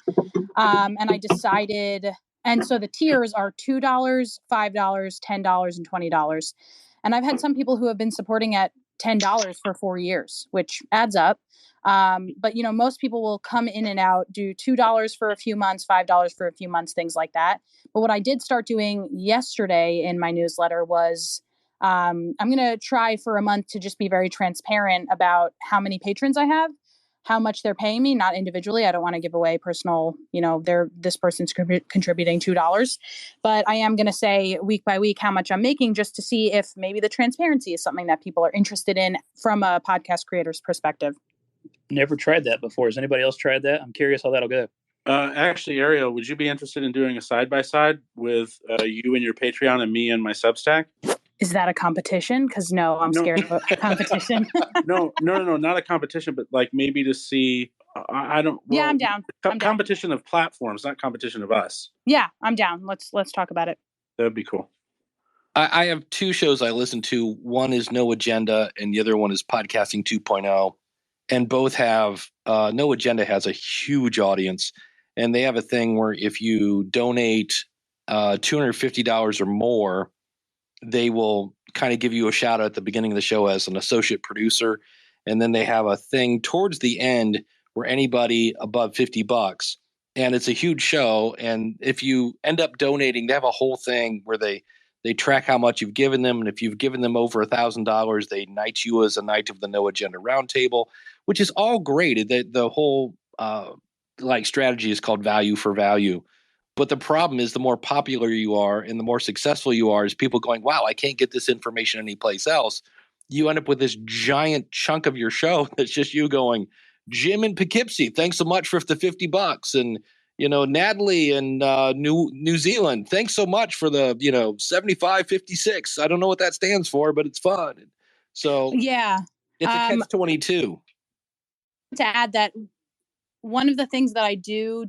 And I decided, and so the tiers are $2, $5, $10, and $20. And I've had some people who have been supporting at $10 for 4 years, which adds up. But most people will come in and out, do $2 for a few months, $5 for a few months, things like that. But what I did start doing yesterday in my newsletter was I'm going to try for a month to just be very transparent about how many patrons I have, how much they're paying me, not individually. I don't want to give away personal, this person's contributing $2, but I am going to say week by week how much I'm making, just to see if maybe the transparency is something that people are interested in from a podcast creator's perspective. Never tried that before. Has anybody else tried that? I'm curious how that'll go. Actually, Ariel, would you be interested in doing a side-by-side with you and your Patreon and me and my Substack? Is that a competition? Because I'm scared of a competition. No, not a competition, but maybe to see. I don't. Well, yeah, I'm down. Competition of platforms, not competition of us. Yeah, I'm down. Let's talk about it. That'd be cool. I have 2 shows I listen to. One is No Agenda, and the other one is Podcasting 2.0. And both have No Agenda has a huge audience, and they have a thing where if you donate $250 or more, they will kind of give you a shout out at the beginning of the show as an associate producer. And then they have a thing towards the end where anybody above $50, and it's a huge show. And if you end up donating, they have a whole thing where they track how much you've given them. And if you've given them over $1,000, they knight you as a knight of the No Agenda Roundtable, which is all great. The whole strategy is called value for value. But the problem is the more popular you are and the more successful you are is people going, wow, I can't get this information anyplace else. You end up with this giant chunk of your show that's just you going, Jim in Poughkeepsie, thanks so much for the $50. And, Natalie in New Zealand, thanks so much for the, 75.56. I don't know what that stands for, but it's fun. So yeah, it's a catch-22. To add that one of the things that I do,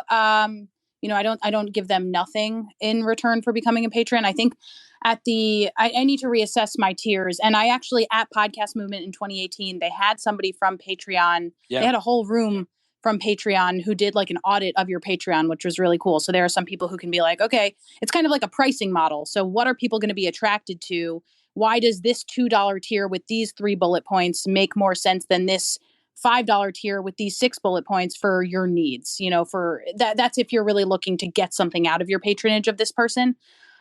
I don't give them nothing in return for becoming a patron. I think I need to reassess my tiers. And I actually, at Podcast Movement in 2018, they had somebody from Patreon. Yeah. They had a whole room from Patreon who did an audit of your Patreon, which was really cool. So there are some people who can be like, okay, it's kind of like a pricing model. So what are people going to be attracted to? Why does this $2 tier with these 3 bullet points make more sense than this $5 tier with these 6 bullet points for your needs. For that's if you're really looking to get something out of your patronage of this person.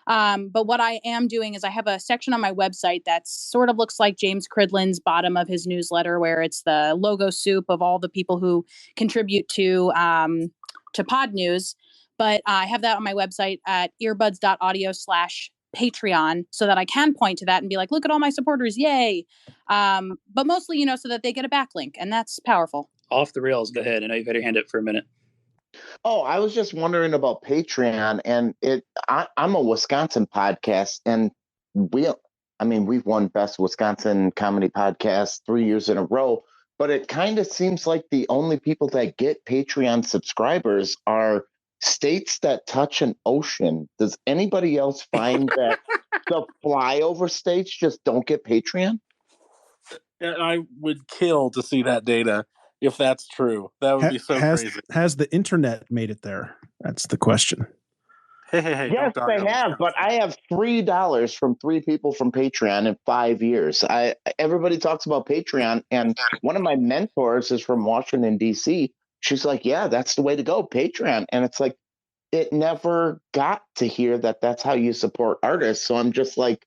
But what I am doing is I have a section on my website that sort of looks like James Cridland's bottom of his newsletter, where it's the logo soup of all the people who contribute to Pod News. But I have that on my website at earbuds.audio/Patreon so that I can point to that and be like, look at all my supporters. Yay. But mostly, so that they get a backlink, and that's powerful. Off the rails. Go ahead. I know you've had your hand up for a minute. Oh, I was just wondering about Patreon, and I'm a Wisconsin podcast, and we've won Best Wisconsin Comedy Podcast 3 years in a row, but it kind of seems like the only people that get Patreon subscribers are states that touch an ocean. Does anybody else find that the flyover states just don't get Patreon? I would kill to see that data. If that's true, that would be so crazy. Has the internet made it there? That's the question. Hey, yes, they have, but I have $3 from 3 people from Patreon in 5 years. Everybody talks about Patreon, and one of my mentors is from Washington, D.C. She's like, yeah, that's the way to go, Patreon. And it's like, it never got to hear that that's how you support artists. So I'm just like,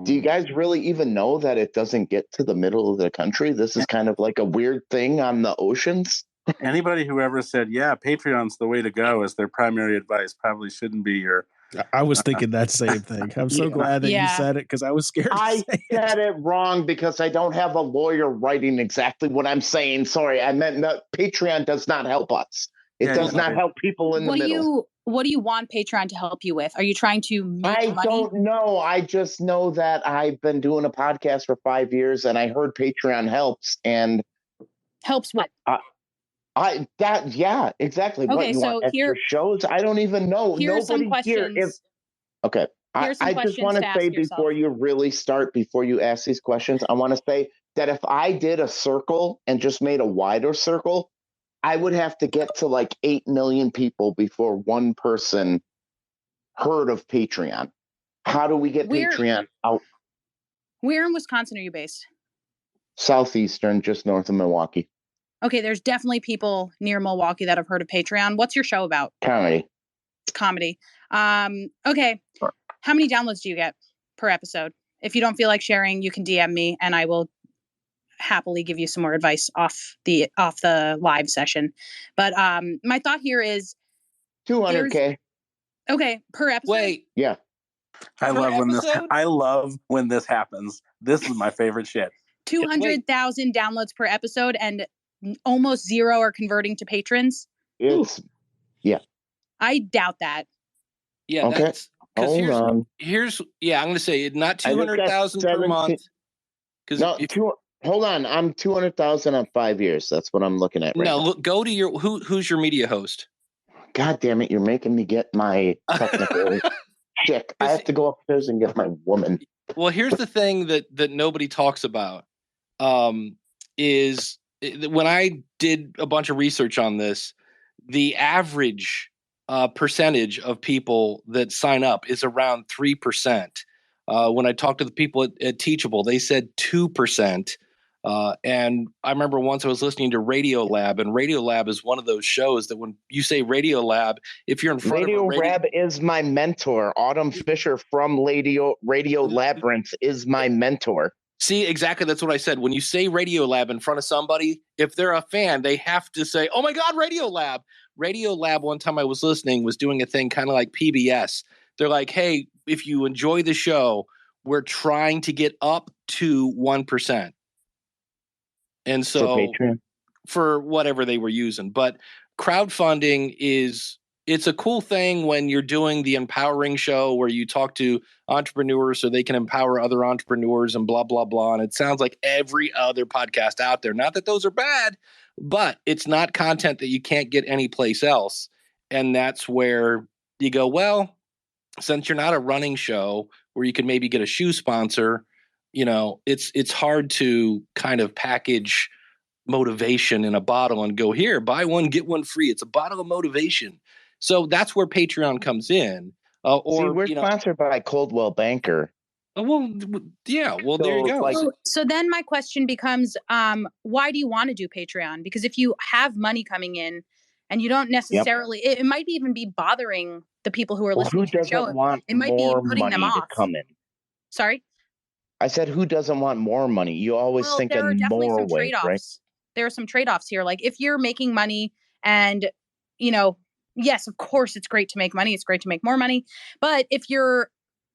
do you guys really even know that it doesn't get to the middle of the country? This is kind of like a weird thing on the oceans. Anybody who ever said, yeah, Patreon's the way to go as their primary advice probably shouldn't be your... I was thinking that same thing. I'm so glad that you said it, because I was scared I said it wrong because I don't have a lawyer writing exactly what I'm saying. Sorry, I meant that Patreon does not help us. It does not help people in the middle. What do you want Patreon to help you with? Are you trying to make money? I don't know. I just know that I've been doing a podcast for 5 years, and I heard Patreon helps. And helps what? Yeah, exactly. Okay, what you so want extra shows? I don't even know. Here are some questions. Okay. I just want to say before you really start, before you ask these questions, I want to say that if I did a circle and just made a wider circle, I would have to get to like 8 million people before one person heard of Patreon. How do we get Patreon out? Where in Wisconsin are you based? Southeastern, just north of Milwaukee. Okay, there's definitely people near Milwaukee that have heard of Patreon. What's your show about? Comedy. Comedy. Okay. Sure. How many downloads do you get per episode? If you don't feel like sharing, you can DM me and I will happily give you some more advice off the live session. But my thought here is 200K. Okay, per episode. Wait. Yeah. I love when this happens. This is my favorite shit. 200,000 downloads per episode and almost 0 are converting to patrons. Yeah. I doubt that. Yeah. Okay. Hold on. Here's I'm going to say not 200,000 per month. Hold on, I'm 200,000 on 5 years. That's what I'm looking at right now. Look, go to your who's your media host? God damn it, you're making me get my technical shit. I have to go upstairs and get my woman. Well, here's the thing that nobody talks about is when I did a bunch of research on this, the average percentage of people that sign up is around 3%. When I talked to the people at Teachable, they said 2%. And I remember once I was listening to Radio Lab, and Radio Lab is one of those shows that when you say Radio Lab, if you're in front of a radio... Lab is my mentor. Autumn Fisher from Radio Labyrinth is my mentor. See, exactly. That's what I said. When you say Radio Lab in front of somebody, if they're a fan, they have to say, oh my God, Radio Lab. Radio Lab, one time I was listening, was doing a thing kind of like PBS. They're like, hey, if you enjoy the show, we're trying to get up to 1%. And so for whatever they were using, but crowdfunding it's a cool thing when you're doing the empowering show where you talk to entrepreneurs so they can empower other entrepreneurs and blah, blah, blah. And it sounds like every other podcast out there. Not that those are bad, but it's not content that you can't get anyplace else. And that's where you go, well, since you're not a running show where you can maybe get a shoe sponsor, it's hard to kind of package motivation in a bottle and go, here, buy one, get one free. It's a bottle of motivation. So that's where Patreon comes in. We're sponsored by Coldwell Banker. Well, yeah. Well, there you So, go. like, So then my question becomes, why do you want to do Patreon? Because if you have money coming in and you don't necessarily, it might even be bothering the people who are well, listening who to your show. doesn't want It might be more putting them money to off. come in? Sorry? I said, who doesn't want more money? You always Well, think there are in definitely more some ways, right? trade-offs. There are some trade-offs here. Like if you're making money and, yes, of course it's great to make money. It's great to make more money. But if you're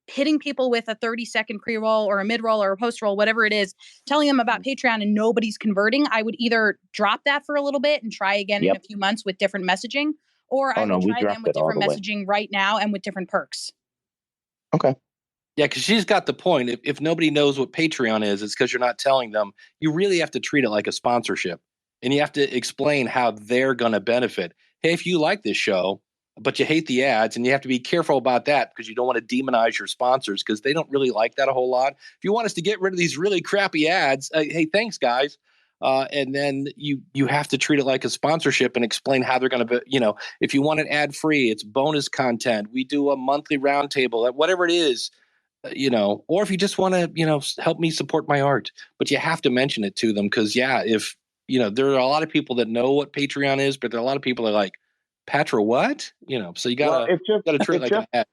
hitting people with a 30-second pre-roll or a mid-roll or a post-roll, whatever it is, telling them about Patreon and nobody's converting, I would either drop that for a little bit and try again in a few months with different messaging, or I would we try again dropped with it all different the way. messaging right now and with different perks. Okay. Yeah, because she's got the point. If nobody knows what Patreon is, it's because you're not telling them. You really have to treat it like a sponsorship. And you have to explain how they're going to benefit. Hey, if you like this show, but you hate the ads, and you have to be careful about that because you don't want to demonize your sponsors because they don't really like that a whole lot. If you want us to get rid of these really crappy ads, hey, thanks, guys. And then you have to treat it like a sponsorship and explain how they're going to be, if you want it ad free, it's bonus content. We do a monthly roundtable, whatever it is. Or if you just want to, help me support my art, but you have to mention it to them because, if, there are a lot of people that know what Patreon is, but there are a lot of people that are like, Patra, what? So you gotta treat it like an ad.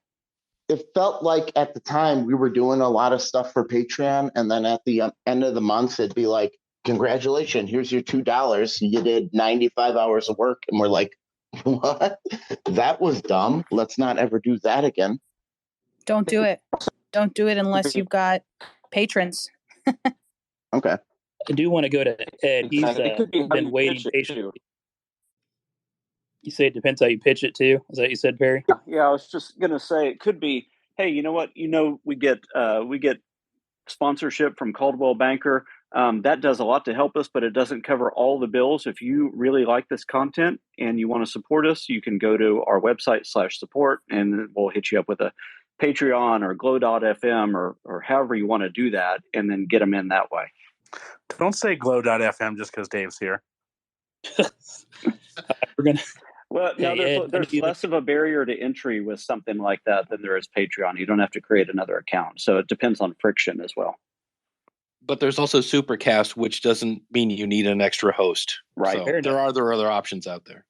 It felt like at the time we were doing a lot of stuff for Patreon, and then at the end of the month, it'd be like, congratulations, here's your $2. You did 95 hours of work. And we're like, what? That was dumb. Let's not ever do that again. Don't do it. Don't do it unless you've got patrons. Okay. I do want to go to Ed. He's it could be how been you waiting pitch it, patiently. too. You say it depends how you pitch it too. Is that what you said, Perry? Yeah, I was just gonna say it could be. Hey, you know what? We get sponsorship from Caldwell Banker. That does a lot to help us, but it doesn't cover all the bills. If you really like this content and you want to support us, you can go to our website /support, and we'll hit you up with a Patreon or Glow.fm or however you want to do that, and then get them in that way. Don't say Glow.fm just because Dave's here. We're gonna. Well, no, there's less of a barrier to entry with something like that than there is Patreon. You don't have to create another account. So it depends on friction as well. But there's also Supercast, which doesn't mean you need an extra host. Right. So there are other options out there.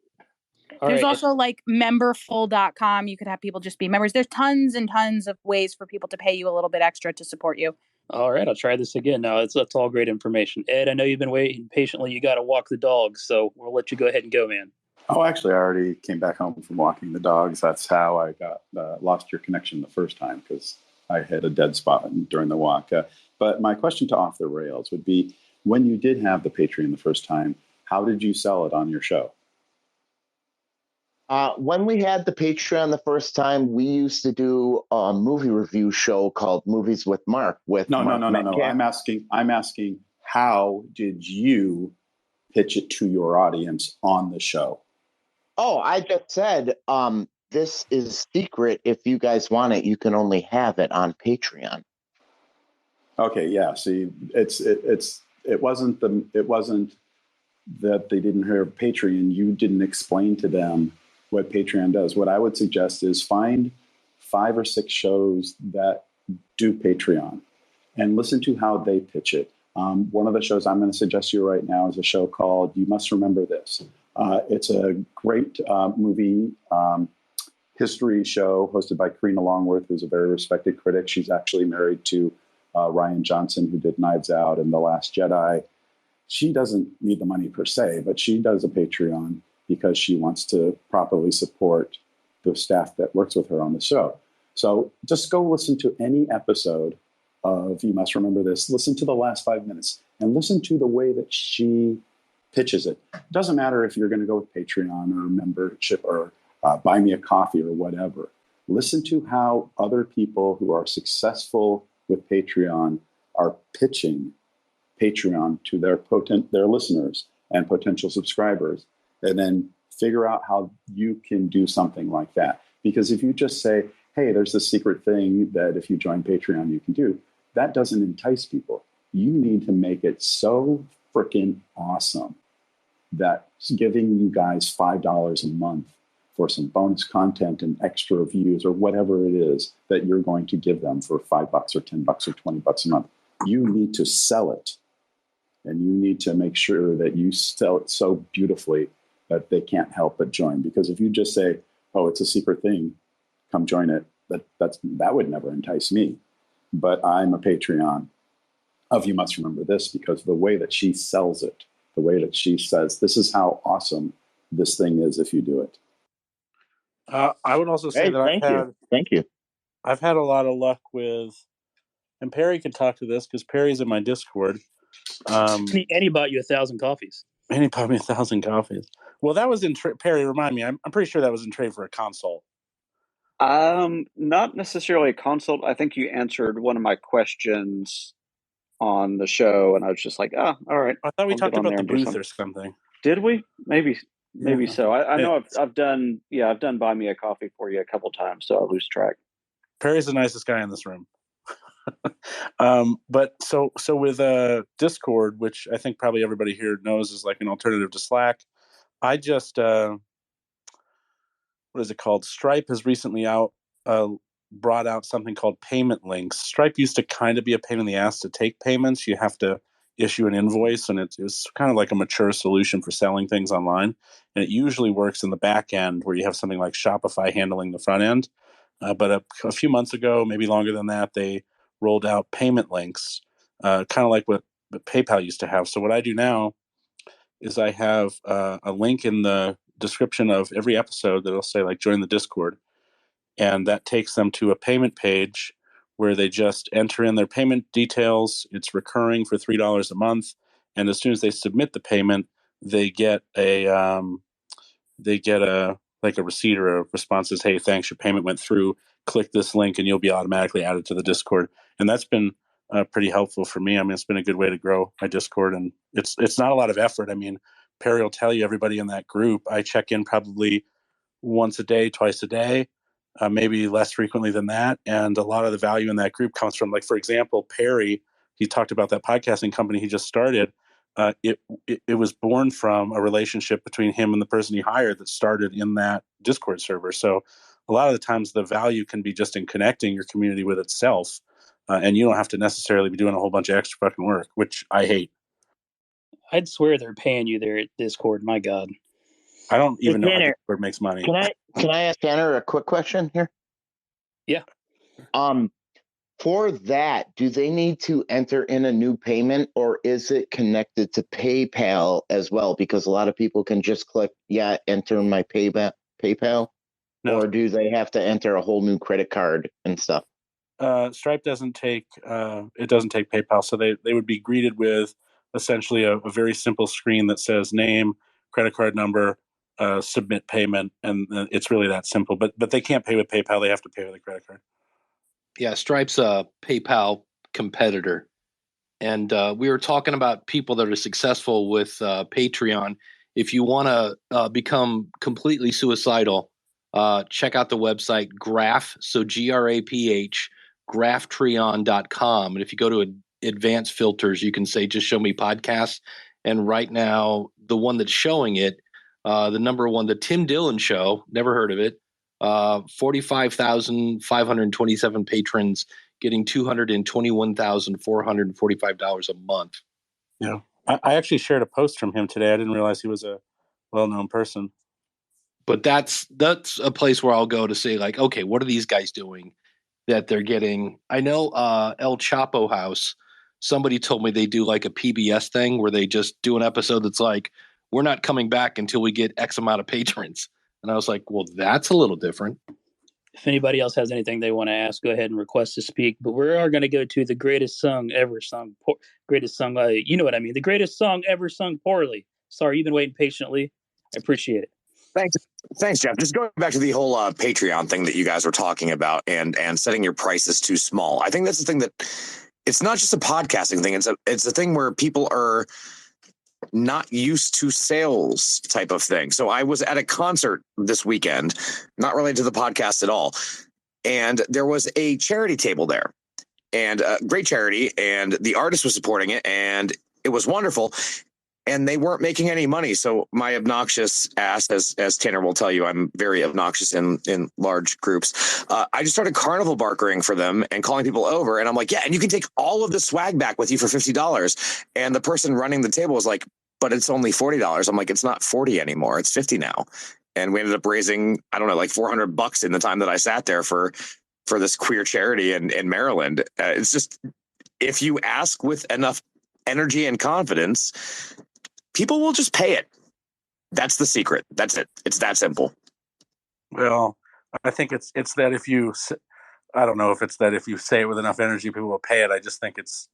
There's also like memberful.com. You could have people just be members. There's tons and tons of ways for people to pay you a little bit extra to support you. All right, I'll try this again. No, that's all great information. Ed, I know you've been waiting patiently. You got to walk the dogs, so we'll let you go ahead and go, man. Oh, actually, I already came back home from walking the dogs. That's how I got lost your connection the first time because I hit a dead spot during the walk. But my question to Off the Rails would be, when you did have the Patreon the first time, how did you sell it on your show? When we had the Patreon the first time, we used to do a movie review show called Movies with Mark. No. I'm asking, how did you pitch it to your audience on the show? Oh, I just said, this is secret. If you guys want it, you can only have it on Patreon. Okay, yeah. See, it wasn't that they didn't have Patreon. You didn't explain to them what Patreon does. What I would suggest is find 5 or 6 shows that do Patreon and listen to how they pitch it. One of the shows I'm going to suggest to you right now is a show called You Must Remember This. It's a great movie history show hosted by Karina Longworth, who's a very respected critic. She's actually married to Rian Johnson, who did Knives Out and The Last Jedi. She doesn't need the money per se, but she does a Patreon because she wants to properly support the staff that works with her on the show. So just go listen to any episode of You Must Remember This. Listen to the last 5 minutes and listen to the way that she pitches it. It doesn't matter if you're going to go with Patreon or membership or buy me a coffee or whatever. Listen to how other people who are successful with Patreon are pitching Patreon to their listeners and potential subscribers, and then figure out how you can do something like that. Because if you just say, hey, there's this secret thing that if you join Patreon, you can do, that doesn't entice people. You need to make it so freaking awesome that giving you guys $5 a month for some bonus content and extra views or whatever it is that you're going to give them for $5 or $10 or $20 a month. You need to sell it, and you need to make sure that you sell it so beautifully that they can't help but join. Because if you just say, oh, it's a secret thing, come join it, that would never entice me. But I'm a Patreon of You Must Remember This, because the way that she sells it, the way that she says, this is how awesome this thing is if you do it. I would also say that Thank you. I've had a lot of luck with, and Perry can talk to this because Perry's in my Discord. And he bought you 1,000 coffees. And he bought me 1,000 coffees. Well, that was in Perry. Remind me. I'm pretty sure that was in trade for a consult. Not necessarily a consult. I think you answered one of my questions on the show, and I was just like, all right. I thought we talked about the booth or something. Did we? Maybe Yeah. so. I know I've done Buy Me a Coffee for you a couple times, so I lose track. Perry's the nicest guy in this room. But so with Discord, which I think probably everybody here knows is like an alternative to Slack, I just what is it called? Stripe has recently brought out something called payment links. Stripe used to kind of be a pain in the ass to take payments. You have to issue an invoice, and it's kind of like a mature solution for selling things online. And it usually works in the back end where you have something like Shopify handling the front end. But a few months ago, maybe longer than that, they rolled out payment links, kind of like what PayPal used to have. So what I do now is I have a link in the description of every episode that'll say like join the Discord, and that takes them to a payment page where they just enter in their payment details. It's recurring for $3 a month, and as soon as they submit the payment, they get a like a receipt or a response says, hey, thanks, your payment went through. Click this link and you'll be automatically added to the Discord. And that's been pretty helpful for me. I mean, it's been a good way to grow my Discord, and it's not a lot of effort. I mean, Perry will tell you, everybody in that group, I check in probably once a day, twice a day, maybe less frequently than that. And a lot of the value in that group comes from, like, for example, Perry, he talked about that podcasting company he just started. It was born from a relationship between him and the person he hired that started in that Discord server. So a lot of the times the value can be just in connecting your community with itself. And you don't have to necessarily be doing a whole bunch of extra fucking work, which I hate. I'd swear they're paying you there at Discord. My God. I don't even know how Tanner, Discord makes money. Can I ask Tanner a quick question here? Yeah. For that, do they need to enter in a new payment, or is it connected to PayPal as well? Because a lot of people can just click, enter my PayPal. No. Or do they have to enter a whole new credit card and stuff? Stripe doesn't take PayPal, so they would be greeted with essentially a very simple screen that says name, credit card number, submit payment, and it's really that simple. But they can't pay with PayPal; they have to pay with a credit card. Yeah, Stripe's a PayPal competitor, and we were talking about people that are successful with Patreon. If you want to become completely suicidal, check out the website Graph, so GRAPH, graphtreon.com. And if you go to advanced filters, you can say, just show me podcasts. And right now, the one that's showing it, the number one, the Tim Dillon Show, never heard of it, 45,527 patrons getting $221,445 a month. Yeah. I actually shared a post from him today. I didn't realize he was a well-known person. But that's a place where I'll go to say, like, okay, what are these guys doing that they're getting? I know El Chapo House, somebody told me they do like a PBS thing where they just do an episode that's like, we're not coming back until we get X amount of patrons. And I was like, well, that's a little different. If anybody else has anything they want to ask, go ahead and request to speak. But we are going to go to the greatest song ever sung. Greatest song, you know what I mean. The greatest song ever sung poorly. Sorry, you've been waiting patiently. I appreciate it. Thanks, Jeff. Just going back to the whole Patreon thing that you guys were talking about, and setting your prices too small. I think that's the thing that it's not just a podcasting thing. It's a thing where people are not used to sales type of thing. So I was at a concert this weekend, not related to the podcast at all, and there was a charity table there, and great charity, and the artist was supporting it, and it was wonderful. and they weren't making any money. So my obnoxious ass, as Tanner will tell you, I'm very obnoxious in large groups. I just started carnival barkering for them and calling people over. And I'm like, yeah, and you can take all of the swag back with you for $50. And the person running the table was like, but it's only $40. I'm like, it's not 40 anymore. It's 50 now. And we ended up raising, I don't know, like $400 in the time that I sat there for this queer charity in Maryland. It's just, if you ask with enough energy and confidence, people will just pay it. That's the secret. That's it. It's that simple. Well, I think it's that if you, I don't know if it's that if you say it with enough energy, people will pay it. I just think it's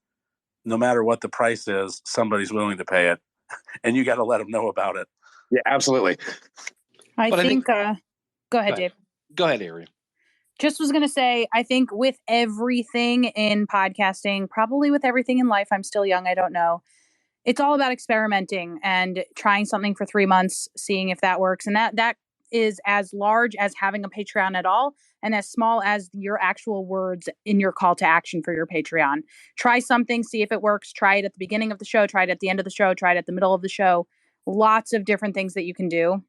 no matter what the price is, somebody's willing to pay it, and you got to let them know about it. Yeah, absolutely. I think go ahead, Dave. Go ahead, Ari. Just was going to say, I think with everything in podcasting, probably with everything in life, I'm still young, I don't know. It's all about experimenting and trying something for 3 months, seeing if that works. And that is as large as having a Patreon at all, and as small as your actual words in your call to action for your Patreon. Try something, see if it works. Try it at the beginning of the show, try it at the end of the show, try it at the middle of the show. Lots of different things that you can do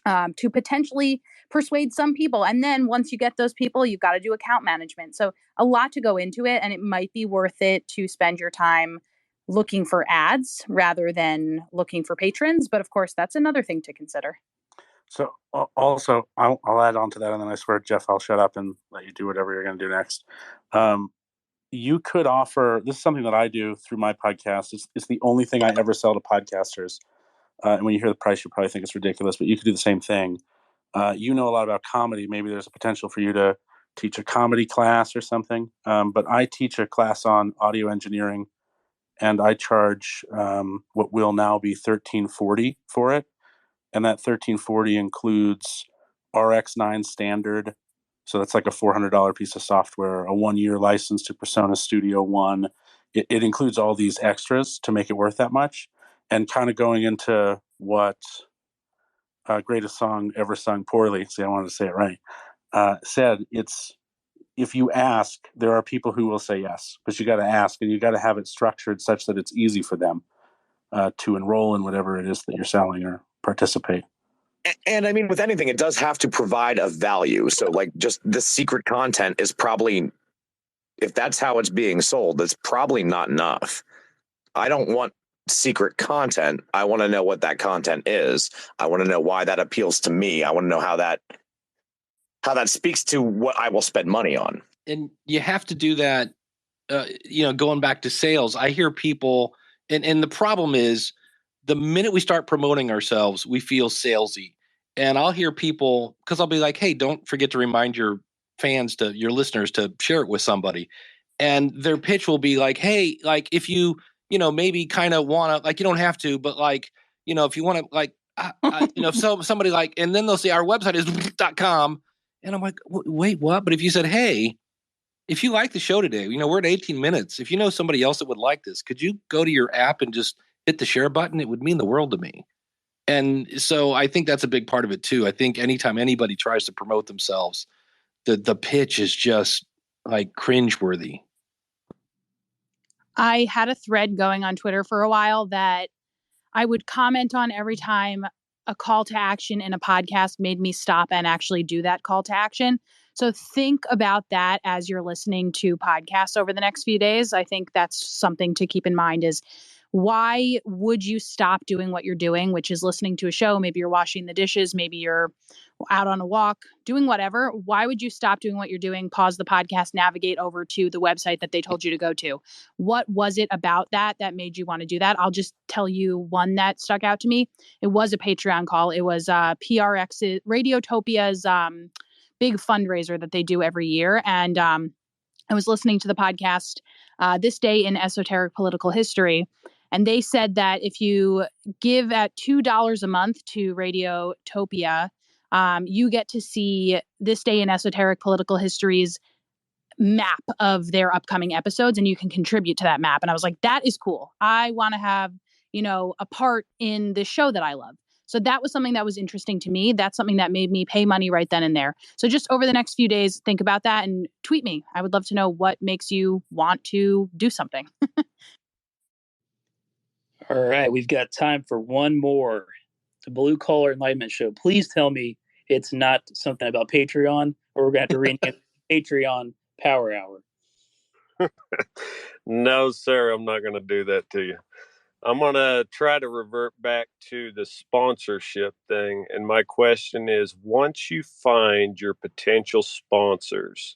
to potentially persuade some people. And then once you get those people, you've got to do account management. So a lot to go into it, and it might be worth it to spend your time looking for ads rather than looking for patrons. But of course, that's another thing to consider. So also, I'll add on to that, and then I swear, Jeff, I'll shut up and let you do whatever you're going to do next. You could offer, this is something that I do through my podcast. It's the only thing I ever sell to podcasters. And when you hear the price, you probably think it's ridiculous, but you could do the same thing. You know a lot about comedy. Maybe there's a potential for you to teach a comedy class or something. But I teach a class on audio engineering, and I charge what will now be $13.40 for it. And that $13.40 includes RX9 standard. So that's like a $400 piece of software, a 1-year license to Persona Studio One. It includes all these extras to make it worth that much. And kind of going into what Greatest Song Ever Sung Poorly, see, I wanted to say it right, said, it's, if you ask, there are people who will say yes, but you got to ask, and you got to have it structured such that it's easy for them to enroll in whatever it is that you're selling or participate. And I mean, with anything, it does have to provide a value. So like just the secret content is probably, if that's how it's being sold, that's probably not enough. I don't want secret content. I want to know what that content is. I want to know why that appeals to me. I want to know how that speaks to what I will spend money on. And you have to do that, going back to sales. I hear people, and the problem is, the minute we start promoting ourselves, we feel salesy. And I'll hear people, because I'll be like, hey, don't forget to remind your fans, your listeners, to share it with somebody. And their pitch will be like, hey, like if you, maybe kind of want to, like, you don't have to, but like, if you want to, like, if somebody like, and then they'll say our website is .com. And I'm like, wait, what? But if you said, hey, if you like the show today, we're at 18 minutes. If you know somebody else that would like this, could you go to your app and just hit the share button? It would mean the world to me. And so I think that's a big part of it too. I think anytime anybody tries to promote themselves, the pitch is just like cringeworthy. I had a thread going on Twitter for a while that I would comment on every time a call to action in a podcast made me stop and actually do that call to action. So think about that as you're listening to podcasts over the next few days. I think that's something to keep in mind is, why would you stop doing what you're doing, which is listening to a show? Maybe you're washing the dishes, maybe you're out on a walk, doing whatever. Why would you stop doing what you're doing, pause the podcast, navigate over to the website that they told you to go to? What was it about that made you want to do that? I'll just tell you one that stuck out to me. It was a Patreon call. It was PRX, Radiotopia's big fundraiser that they do every year. And I was listening to the podcast This Day in Esoteric Political History. And they said that if you give at $2 a month to Radiotopia, you get to see This Day in Esoteric Political History's map of their upcoming episodes, and you can contribute to that map. And I was like, that is cool. I want to have, a part in this show that I love. So that was something that was interesting to me. That's something that made me pay money right then and there. So just over the next few days, think about that and tweet me. I would love to know what makes you want to do something. All right, we've got time for one more. The Blue Collar Enlightenment Show. Please tell me it's not something about Patreon, or we're going to have to rename it Patreon Power Hour. No, sir, I'm not going to do that to you. I'm going to try to revert back to the sponsorship thing. And my question is, once you find your potential sponsors,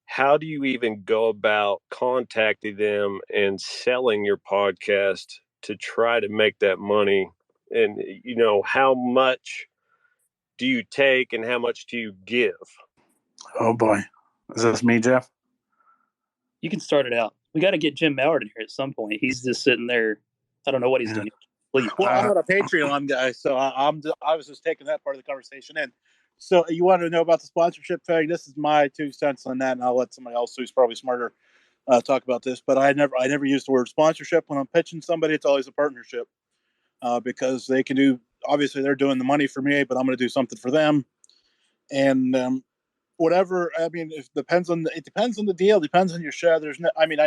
how do you even go about contacting them and selling your podcast to try to make that money? And, how much do you take and how much do you give? Oh, boy. Is this me, Jeff? You can start it out. We got to get Jim Mallard in here at some point. He's just sitting there. I don't know what he's doing. Well, I'm not a Patreon guy, so I was just taking that part of the conversation in. So you want to know about the sponsorship thing? This is my 2 cents on that, and I'll let somebody else who's probably smarter talk about this. But I never use the word sponsorship when I'm pitching somebody. It's always a partnership because they can do. Obviously, they're doing the money for me, but I'm going to do something for them, and whatever. I mean, it depends on the deal. Depends on your show. I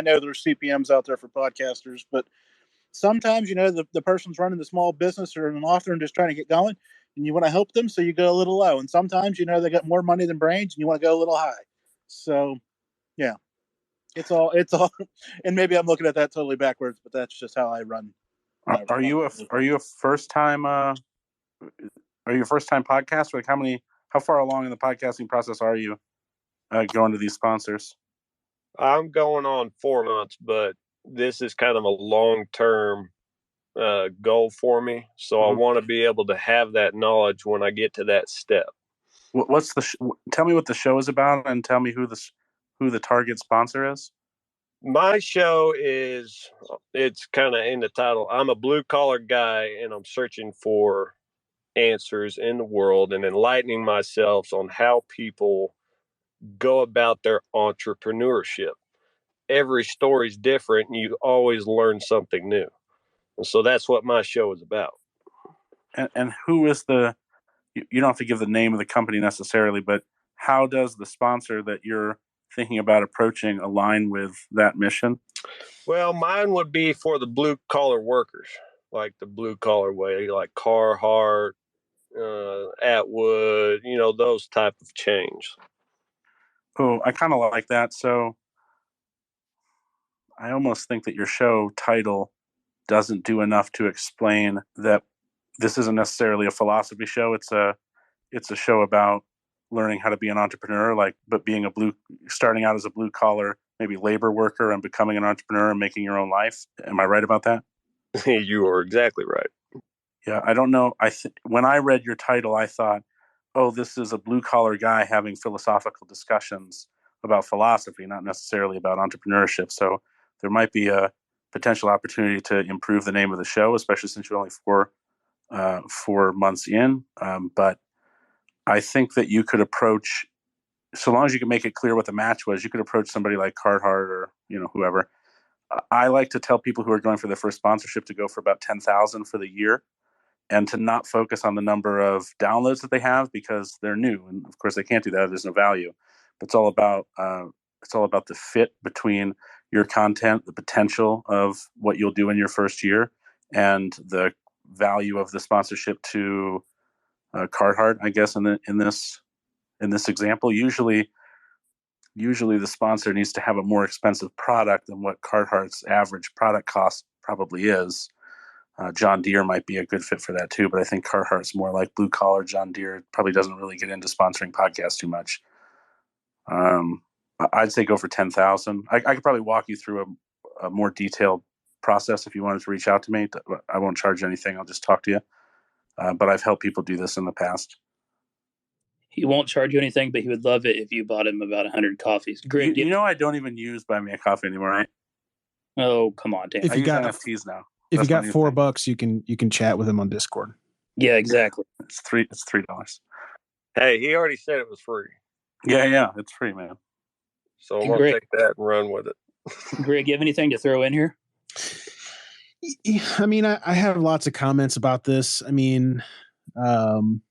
know there's CPMs out there for podcasters, but sometimes, the person's running the small business or an author and just trying to get going, and you want to help them, so you go a little low. And sometimes, they got more money than brains, and you want to go a little high. So, yeah, it's all. And maybe I'm looking at that totally backwards, but that's just how I run. Are you a first time? Are you a first time podcaster? Like how far along in the podcasting process are you going to these sponsors? I'm going on 4 months, but this is kind of a long-term goal for me. So I want to be able to have that knowledge when I get to that step. Tell me what the show is about, and tell me who the target sponsor is. My show it's kind of in the title. I'm a blue collar guy, and I'm searching for answers in the world and enlightening myself on how people go about their entrepreneurship. Every story is different, and you always learn something new. And so that's what my show is about. And who is you don't have to give the name of the company necessarily, but how does the sponsor that you're thinking about approaching align with that mission? Well, mine would be for the blue collar workers, like the blue collar way, like Carhartt, Atwood, those type of chains. Oh, I kind of like that. So I almost think that your show title doesn't do enough to explain that this isn't necessarily a philosophy show. It's a show about learning how to be an entrepreneur, but starting out as a blue collar, maybe labor worker, and becoming an entrepreneur and making your own life. Am I right about that? You are exactly right. Yeah, I don't know. When I read your title, I thought, oh, this is a blue collar guy having philosophical discussions about philosophy, not necessarily about entrepreneurship. So there might be a potential opportunity to improve the name of the show, especially since you're only 4 months in. But I think that you could approach, so long as you can make it clear what the match was, you could approach somebody like Carhartt or whoever. I like to tell people who are going for their first sponsorship to go for about 10,000 for the year, and to not focus on the number of downloads that they have because they're new, and of course they can't do that. There's no value. But it's all about the fit between your content, the potential of what you'll do in your first year, and the value of the sponsorship to Carhartt. I guess in this example, usually the sponsor needs to have a more expensive product than what Carhartt's average product cost probably is. John Deere might be a good fit for that too, but I think Carhartt's more like blue collar. John Deere probably doesn't really get into sponsoring podcasts too much. I'd say go for 10,000. I could probably walk you through a more detailed process if you wanted to reach out to me. I won't charge anything. I'll just talk to you. But I've helped people do this in the past. He won't charge you anything, but he would love it if you bought him about 100 coffees. Great. You know, I don't even use Buy Me a Coffee anymore, right? Oh, come on, Dan. If you got NFTs now. If you got $4, you can chat with him on Discord. Yeah, exactly. It's $3. Hey, he already said it was free. Yeah, it's free, man. So I'm gonna take that and run with it. Greg, you have anything to throw in here? I mean, I have lots of comments about this. I mean, Indie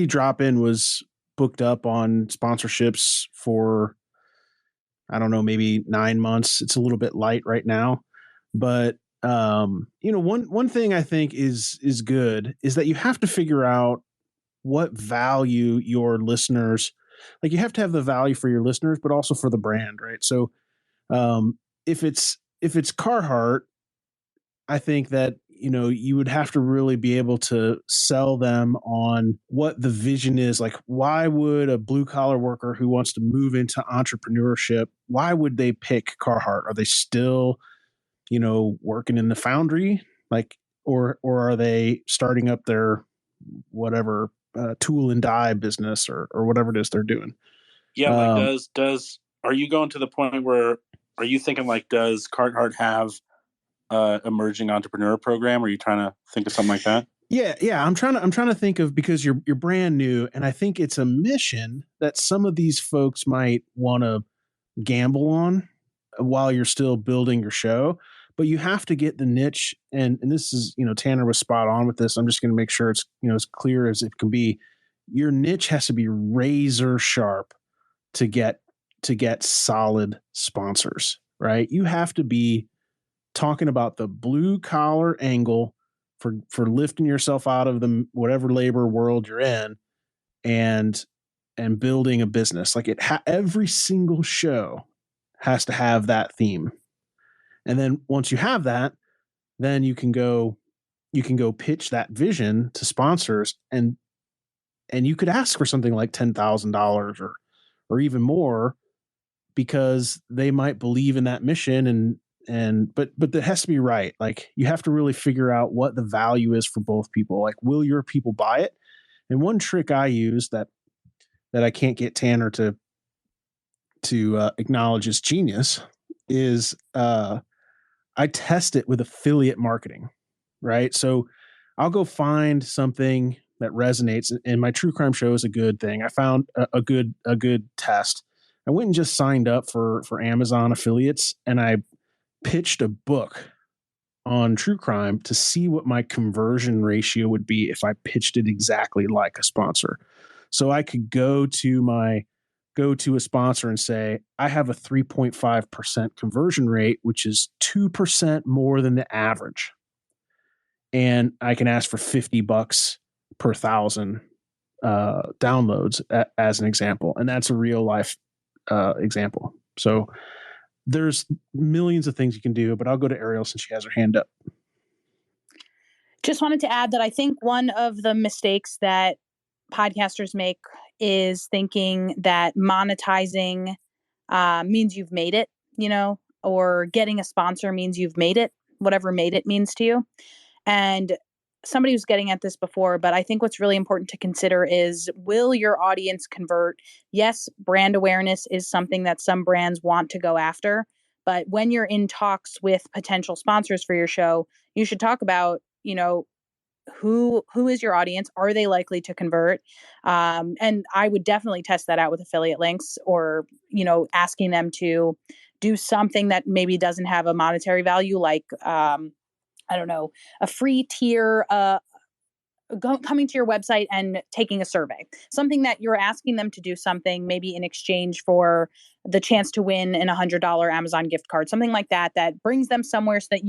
Drop-In was booked up on sponsorships for, I don't know, maybe 9 months. It's a little bit light right now. But one thing I think is good is that you have to figure out what value your listeners, like you have to have the value for your listeners, but also for the brand, right? So if it's Carhartt, I think that you would have to really be able to sell them on what the vision is. Like, why would a blue collar worker who wants to move into entrepreneurship, why would they pick Carhartt? Are they still working in the foundry, like, or are they starting up their whatever tool and die business or whatever it is they're doing? Yeah, like does are you going to the point where are you thinking like does Carhartt have emerging entrepreneur program? Are you trying to think of something like that? Yeah. I'm trying to think of, because you're brand new, and I think it's a mission that some of these folks might want to gamble on while you're still building your show. But you have to get the niche, and this is, Tanner was spot on with this. I'm just going to make sure it's as clear as it can be. Your niche has to be razor sharp to get solid sponsors, right? You have to be talking about the blue collar angle for lifting yourself out of the whatever labor world you're in, and building a business. Like every single show has to have that theme. And then once you have that, then you can go pitch that vision to sponsors, and you could ask for something like $10,000 or even more, because they might believe in that mission, but that has to be right. Like, you have to really figure out what the value is for both people. Like, will your people buy it? And one trick I use that I can't get Tanner to acknowledge as genius is I test it with affiliate marketing, right? So I'll go find something that resonates, and my true crime show is a good thing. I found a good test. I went and just signed up for Amazon affiliates, and I pitched a book on true crime to see what my conversion ratio would be if I pitched it exactly like a sponsor. So I could go to a sponsor and say, I have a 3.5% conversion rate, which is 2% more than the average. And I can ask for $50 per thousand downloads as an example. And that's a real life example. So there's millions of things you can do, but I'll go to Ariel since she has her hand up. Just wanted to add that I think one of the mistakes that podcasters make is thinking that monetizing means you've made it, or getting a sponsor means you've made it, whatever made it means to you. And somebody was getting at this before, but I think what's really important to consider is, will your audience convert? Yes, brand awareness is something that some brands want to go after. But when you're in talks with potential sponsors for your show, you should talk about, who is your audience? Are they likely to convert? And I would definitely test that out with affiliate links, or, asking them to do something that maybe doesn't have a monetary value, like, I don't know, a free tier, coming to your website and taking a survey, something that you're asking them to do something maybe in exchange for the chance to win an $100 Amazon gift card, something like that, that brings them somewhere so that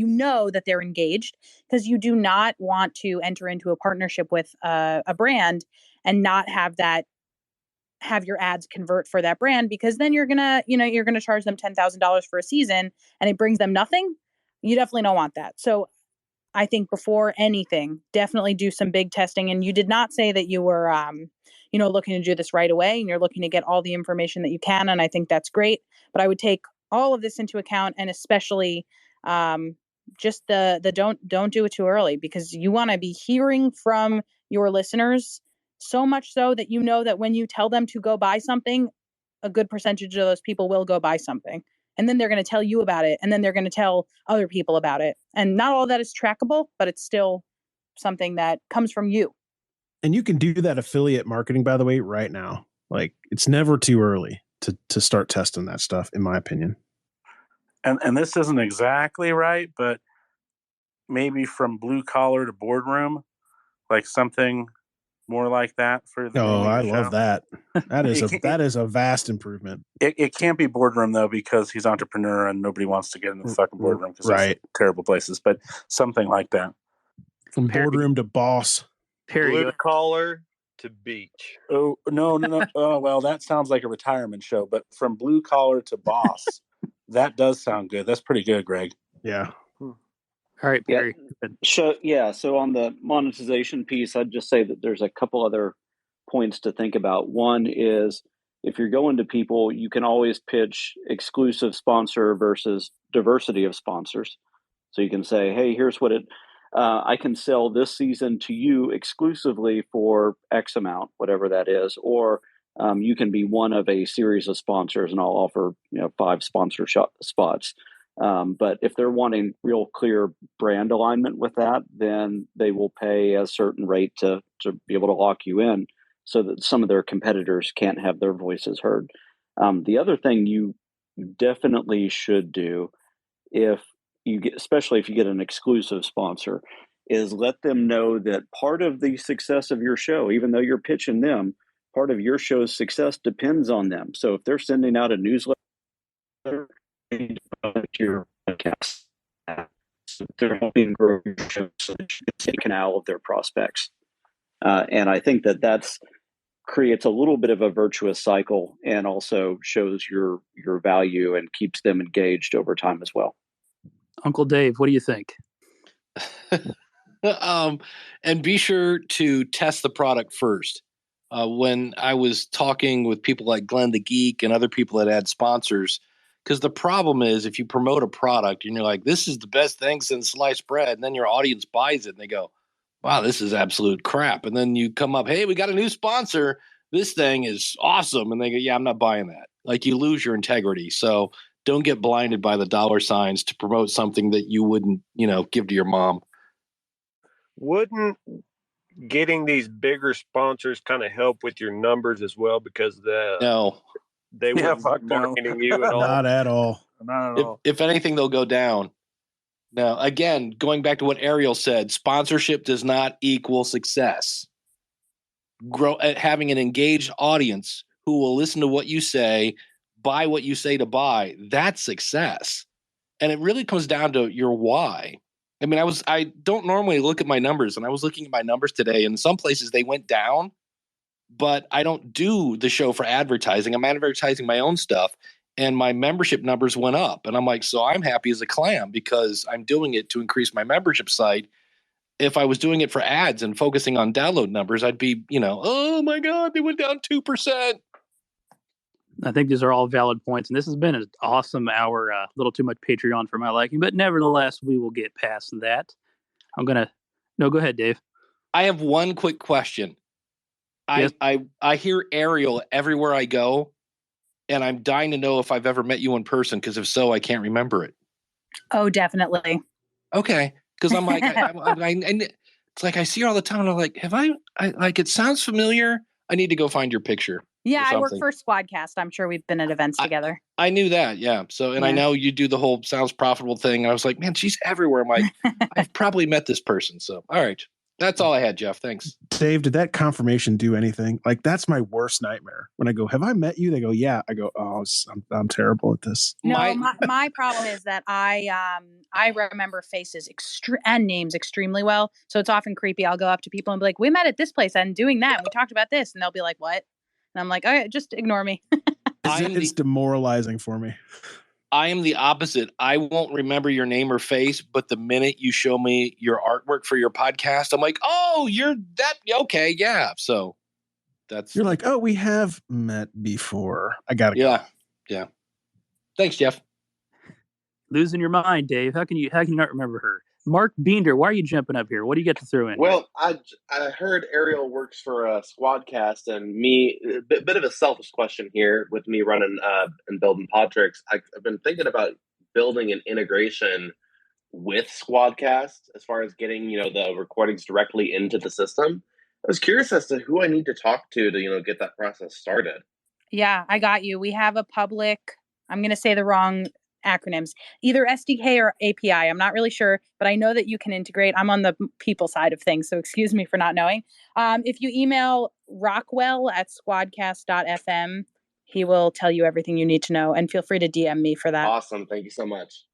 that they're engaged, because you do not want to enter into a partnership with a brand and not have your ads convert for that brand, because then you're going to charge them $10,000 for a season and it brings them nothing. You definitely don't want that. So I think before anything, definitely do some big testing. And you did not say that you were, looking to do this right away, and you're looking to get all the information that you can. And I think that's great. But I would take all of this into account, and especially just the don't do it too early, because you want to be hearing from your listeners, so much so that that when you tell them to go buy something, a good percentage of those people will go buy something. And then they're going to tell you about it. And then they're going to tell other people about it. And not all that is trackable, but it's still something that comes from you. And you can do that affiliate marketing, by the way, right now. Like, it's never too early to start testing that stuff, in my opinion. And this isn't exactly right, but maybe from blue collar to boardroom, like something more like that for the name Oh, of your I show? love that. That is a vast improvement. It can't be boardroom though, because he's entrepreneur and nobody wants to get in the fucking boardroom because Right. there's terrible places. But something like that. From boardroom to boss. Blue collar to beach. Oh no. Oh well, that sounds like a retirement show. But from blue collar to boss, that does sound good. That's pretty good, Greg. Yeah. All right, Perry. So on the monetization piece, I'd just say that there's a couple other points to think about. One is, if you're going to people, you can always pitch exclusive sponsor versus diversity of sponsors. So you can say, hey, here's what I can sell this season to you exclusively for X amount, whatever that is, or you can be one of a series of sponsors, and I'll offer 5 sponsor spots. But if they're wanting real clear brand alignment with that, then they will pay a certain rate to be able to lock you in, so that some of their competitors can't have their voices heard. The other thing you definitely should do, especially if you get an exclusive sponsor, is let them know that part of the success of your show, even though you're pitching them, part of your show's success depends on them. So if they're sending out a newsletter, you need to promote your podcast. So they're helping grow your show so that you can take canal of their prospects. And I think that's creates a little bit of a virtuous cycle, and also shows your value and keeps them engaged over time as well. Uncle Dave, what do you think? And be sure to test the product first. When I was talking with people like Glenn the Geek and other people that had sponsors, because the problem is, if you promote a product and you're like, this is the best thing since sliced bread, and then your audience buys it and they go, wow, this is absolute crap. And then you come up, hey, we got a new sponsor. This thing is awesome. And they go, yeah, I'm not buying that. Like, you lose your integrity. So don't get blinded by the dollar signs to promote something that you wouldn't, give to your mom. Wouldn't getting these bigger sponsors kind of help with your numbers as well? Because they wouldn't be marketing you at all. Not at all. Not at all. If anything, they'll go down. Now, again, going back to what Ariel said, sponsorship does not equal success. Having an engaged audience who will listen to what you say, buy what you say to buy, that's success. And it really comes down to your why. I mean, I don't normally look at my numbers, and I was looking at my numbers today, and some places they went down, but I don't do the show for advertising. I'm advertising my own stuff, and my membership numbers went up. And I'm like, so I'm happy as a clam because I'm doing it to increase my membership site. If I was doing it for ads and focusing on download numbers, I'd be, oh my God, they went down 2%. I think these are all valid points, and this has been an awesome hour. A little too much Patreon for my liking, but nevertheless, we will get past that. No, go ahead, Dave. I have one quick question. Yes. I hear Ariel everywhere I go, and I'm dying to know if I've ever met you in person, because if so, I can't remember it. Oh, definitely. Okay, because I'm like, it's like I see her all the time, and I'm like, it sounds familiar. I need to go find your picture. Yeah, I work for Squadcast. I'm sure we've been at events together. I knew that, yeah. So, and I know you do the whole sounds profitable thing. And I was like, man, she's everywhere. I'm like, I've probably met this person. So, all right. That's all I had, Jeff. Thanks. Dave, did that confirmation do anything? Like, that's my worst nightmare. When I go, have I met you? They go, yeah. I go, oh, I'm terrible at this. No, my problem is that I remember faces and names extremely well. So it's often creepy. I'll go up to people and be like, we met at this place and doing that. And we talked about this. And they'll be like, what? And I'm like, all right, just ignore me. It's demoralizing for me. I am the opposite. I won't remember your name or face, but the minute you show me your artwork for your podcast, I'm like, oh, you're that. Okay. Yeah. So you're like, oh, we have met before. I got to go. Yeah. Thanks, Jeff. Losing your mind, Dave. How can you not remember her? Mark Beender, why are you jumping up here? What do you get to throw in? Well, I heard Ariel works for Squadcast, and a bit of a selfish question here with me running and building Podtricks. I've been thinking about building an integration with Squadcast as far as getting the recordings directly into the system. I was curious as to who I need to talk to get that process started. Yeah, I got you. We have a public, I'm going to say the wrong acronyms, either SDK or API. I'm not really sure, but I know that you can integrate. I'm on the people side of things, so excuse me for not knowing. If you email rockwell@squadcast.fm, he will tell you everything you need to know, and feel free to DM me for that. Awesome. Thank you so much.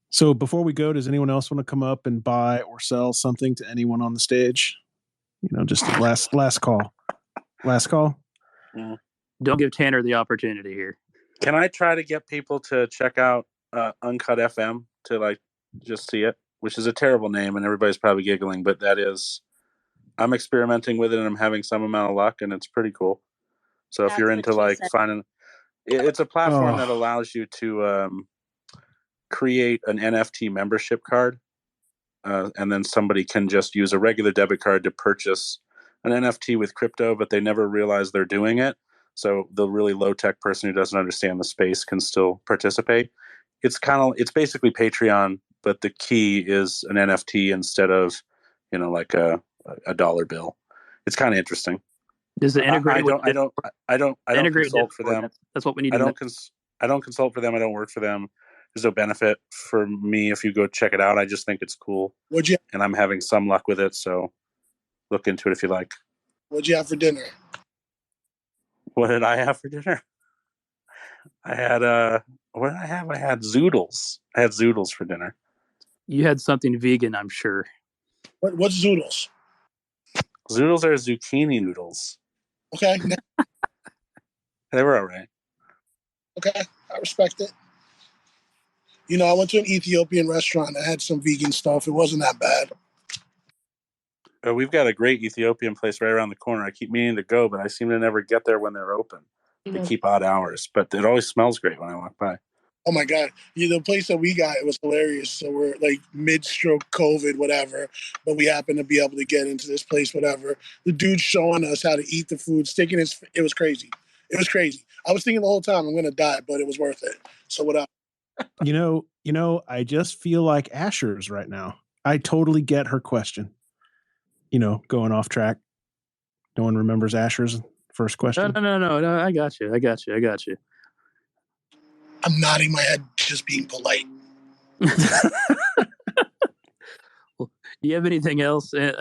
So before we go, does anyone else want to come up and buy or sell something to anyone on the stage? Just last call. Last call. Yeah. Don't give Tanner the opportunity here. Can I try to get people to check out Uncut FM to just see it, which is a terrible name and everybody's probably giggling, but I'm experimenting with it and I'm having some amount of luck and it's pretty cool. So if you're into finding, it's a platform that allows you to create an NFT membership card, and then somebody can just use a regular debit card to purchase an NFT with crypto, but they never realize they're doing it. So the really low tech person who doesn't understand the space can still participate. It's basically Patreon, but the key is an NFT instead of, like a dollar bill. It's kind of interesting. Does it integrate? I don't consult for them. That's what we need. I don't consult for them. I don't work for them. There's no benefit for me if you go check it out. I just think it's cool. And I'm having some luck with it, so look into it if you like. What'd you have for dinner? What did I have for dinner? I had what did I have? I had zoodles. I had zoodles for dinner. You had something vegan, I'm sure. What's zoodles? Zoodles are zucchini noodles. Okay. They were all right. Okay, I respect it. I went to an Ethiopian restaurant that had some vegan stuff. It wasn't that bad. We've got a great Ethiopian place right around the corner. I keep meaning to go, but I seem to never get there when they're open. They keep odd hours, but it always smells great when I walk by. Oh my God. The place that we got, it was hilarious. So we're mid-stroke COVID, whatever, but we happened to be able to get into this place, whatever. The dude's showing us how to eat the food, it was crazy. It was crazy. I was thinking the whole time I'm going to die, but it was worth it. So what up? I just feel like Asher's right now. I totally get her question. Going off track. No one remembers Asher's first question. No. I got you. I'm nodding my head, just being polite. Well, do you have anything else? Did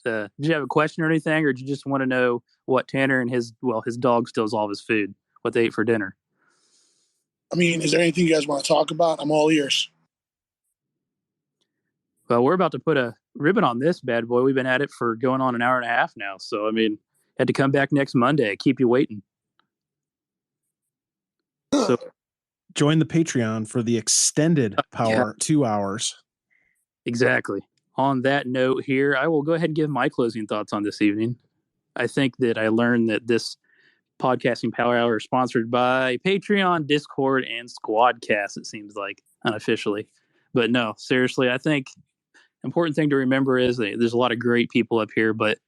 you have a question or anything, or did you just want to know what Tanner and his dog steals all of his food, what they ate for dinner? I mean, is there anything you guys want to talk about? I'm all ears. Well, we're about to put a ribbon on this bad boy. We've been at it for going on an hour and a half now. So, I mean, had to come back next Monday. Keep you waiting. So, join the Patreon for the extended power 2 hours. Exactly. On that note here, I will go ahead and give my closing thoughts on this evening. I think that I learned that this podcasting power hour is sponsored by Patreon, Discord, and Squadcast, it seems like, unofficially. But no, seriously, I think important thing to remember is that there's a lot of great people up here, but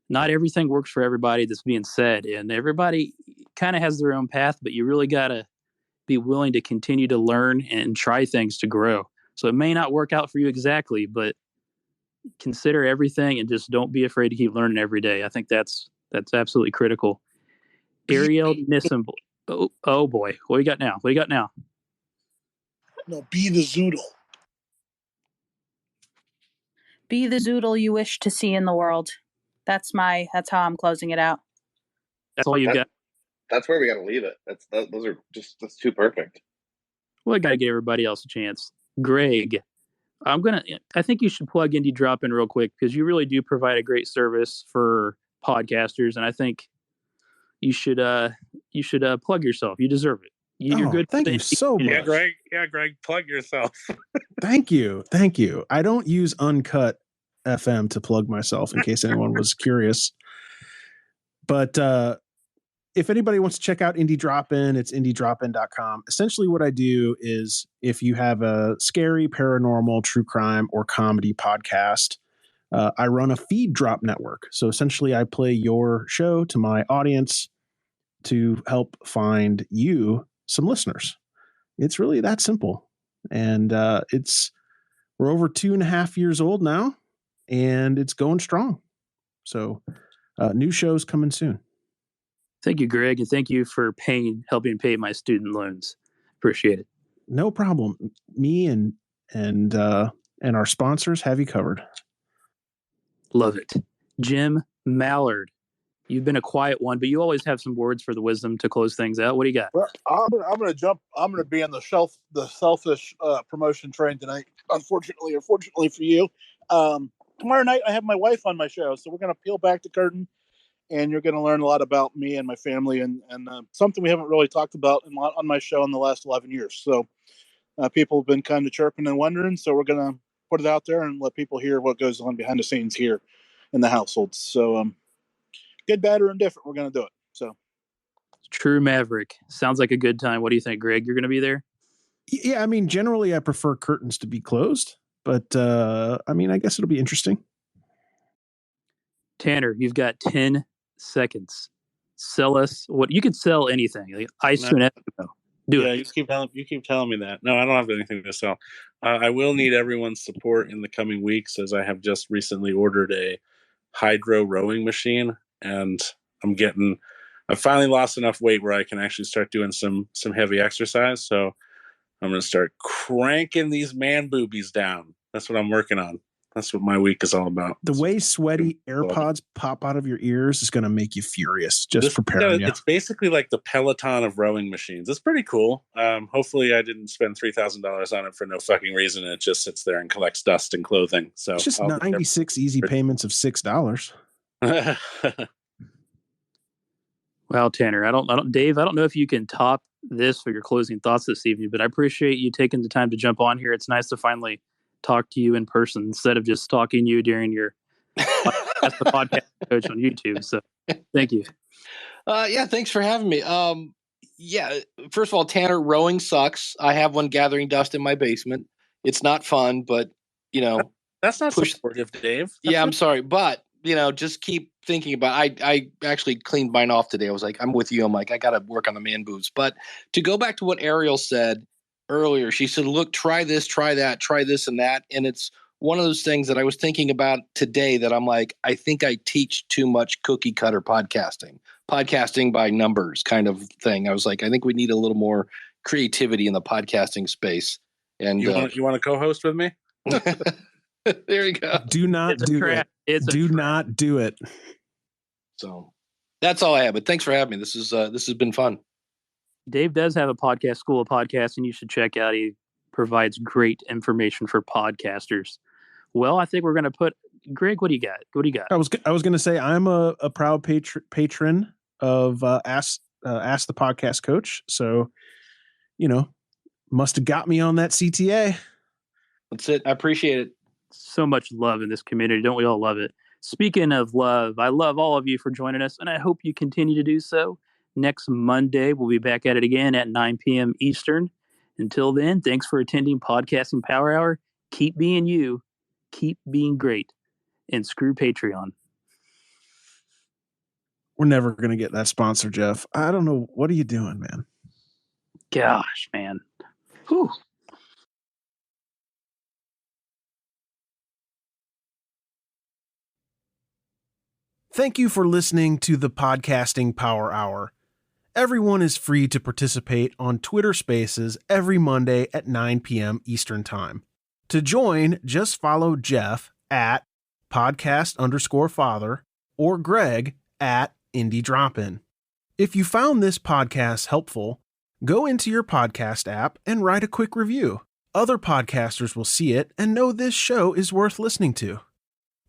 not everything works for everybody that's being said. And everybody kind of has their own path, but you really got to be willing to continue to learn and try things to grow. So it may not work out for you exactly, but consider everything and just don't be afraid to keep learning every day. I think that's absolutely critical. Ariel Nissim. Oh boy. What do you got now? No, be the zoodle. Be the zoodle you wish to see in the world. That's how I'm closing it out. That's all you got. That's where we got to leave it. That's too perfect. Well, I got to give everybody else a chance. Greg, I think you should plug Indie Drop In real quick because you really do provide a great service for podcasters, and I think you should plug yourself. You deserve it. You're good. Thank you so much. Greg, plug yourself. Thank you. I don't use Uncut FM to plug myself in case anyone was curious. But if anybody wants to check out Indie Drop-In, it's indiedropin.com. Essentially what I do is if you have a scary, paranormal, true crime, or comedy podcast, I run a feed drop network. So essentially I play your show to my audience to help find you some listeners. It's really that simple. And we're over 2.5 years old now, and it's going strong. So new shows coming soon. Thank you, Greg, and thank you for helping pay my student loans. Appreciate it. No problem. Me and our sponsors have you covered. Love it. Jim Mallard, you've been a quiet one, but you always have some words for the wisdom to close things out. What do you got? Well, I'm going to jump. I'm going to be on the selfish promotion train tonight. Unfortunately, or fortunately for you, tomorrow night I have my wife on my show, so we're going to peel back the curtain, and you're going to learn a lot about me and my family, and something we haven't really talked about on my show in the last 11 years. So people have been kind of chirping and wondering, so we're going to put it out there and let people hear what goes on behind the scenes here in the household. So good, bad, or indifferent, we're going to do it. So. True Maverick. Sounds like a good time. What do you think, Greg? You're going to be there? Yeah, I mean, generally I prefer curtains to be closed, but I mean, I guess it'll be interesting. Tanner, you've got 10 seconds. Sell us what you could sell anything. Like ice to an Eskimo. Do it. You keep telling me that. No, I don't have anything to sell. I will need everyone's support in the coming weeks, as I have just recently ordered a hydro rowing machine, and I've finally lost enough weight where I can actually start doing some heavy exercise. So I'm going to start cranking these man boobies down. That's what I'm working on. That's what my week is all about. The way sweaty AirPods pop out of your ears is going to make you furious. Just preparing you. It's basically like the Peloton of rowing machines. It's pretty cool. Hopefully I didn't spend $3,000 on it for no fucking reason. It just sits there and collects dust and clothing. So it's just 96 easy payments of $6. Well, Tanner, Dave, I don't know if you can top this for your closing thoughts this evening, but I appreciate you taking the time to jump on here. It's nice to finally talk to you in person instead of just stalking you during your as the podcast coach on YouTube. So thank you. Yeah, thanks for having me. Yeah, first of all, Tanner, rowing sucks. I have one gathering dust in my basement. It's not fun, but that's not supportive, Dave. I'm sorry, but just keep thinking about it. I actually cleaned mine off today. I was like, I'm with you. I'm like, I got to work on the man boobs. But to go back to what Ariel said earlier, she said, look, try this, try that, try this and that. And it's one of those things that I was thinking about today that I'm like, I think I teach too much cookie cutter podcasting by numbers kind of thing. I was like, I think we need a little more creativity in the podcasting space. And you want to co-host with me? There you go. Do not do it. Do not do it. So that's all I have. But thanks for having me. This has been fun. Dave does have a podcast, School of Podcasting. You should check out. He provides great information for podcasters. Well, I think we're going to put Greg. What do you got? I was going to say I'm a proud patron of Ask the Podcast Coach. So, must have got me on that CTA. That's it. I appreciate it. So much love in this community. Don't we all love it? Speaking of love, I love all of you for joining us, and I hope you continue to do so. Next Monday, we'll be back at it again at 9 p.m. Eastern. Until then, thanks for attending Podcasting Power Hour. Keep being you, keep being great, and screw Patreon. We're never going to get that sponsor, Jeff. I don't know. What are you doing, man? Gosh, man. Whew. Thank you for listening to the Podcasting Power Hour. Everyone is free to participate on Twitter Spaces every Monday at 9 p.m. Eastern Time. To join, just follow Jeff at podcast_father or Greg at Indie Dropin. If you found this podcast helpful, go into your podcast app and write a quick review. Other podcasters will see it and know this show is worth listening to.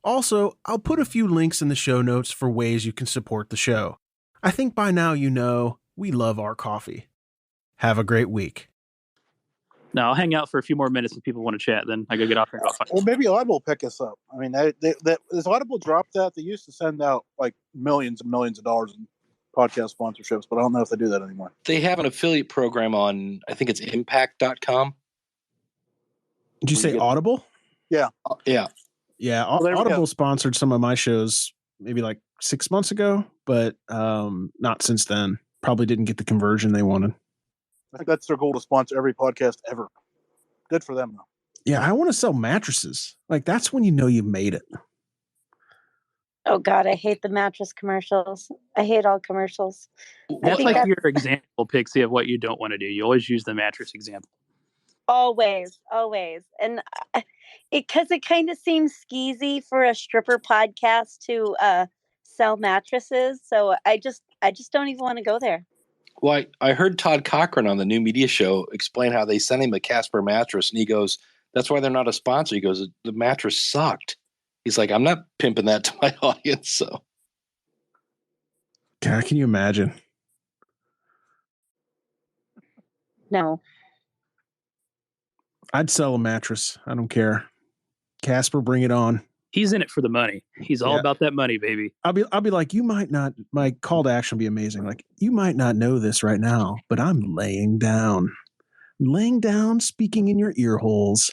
Also, I'll put a few links in the show notes for ways you can support the show. I think by now you know we love our coffee. Have a great week. Now, I'll hang out for a few more minutes if people want to chat. Then I gotta get off here. Well, maybe Audible will pick us up. I mean, does Audible drop that? They used to send out like millions and millions of dollars in podcast sponsorships, but I don't know if they do that anymore. They have an affiliate program on, I think it's impact.com. Did you say Audible? Yeah. Yeah. Yeah. Audible sponsored some of my shows maybe like 6 months ago, but not since then. Probably didn't get the conversion they wanted. I think that's their goal, to sponsor every podcast ever. Good for them, though. Yeah, I want to sell mattresses. Like, that's when you know you made it. Oh God, I hate the mattress commercials. I hate all commercials. That's like your example, Pixie, of what you don't want to do. You always use the mattress example. Always, always. And because it kind of seems skeezy for a stripper podcast to sell mattresses. So I just don't even want to go there. Well, I heard Todd Cochran on the New Media Show explain how they sent him a Casper mattress, and he goes, "That's why they're not a sponsor." He goes, "The mattress sucked." He's like, "I'm not pimping that to my audience." So, God, can you imagine? No. I'd sell a mattress. I don't care. Casper, bring it on. He's in it for the money. He's all about that money, baby. I'll be like, you might not. My call to action will be amazing. Like, you might not know this right now, but I'm laying down, speaking in your ear holes.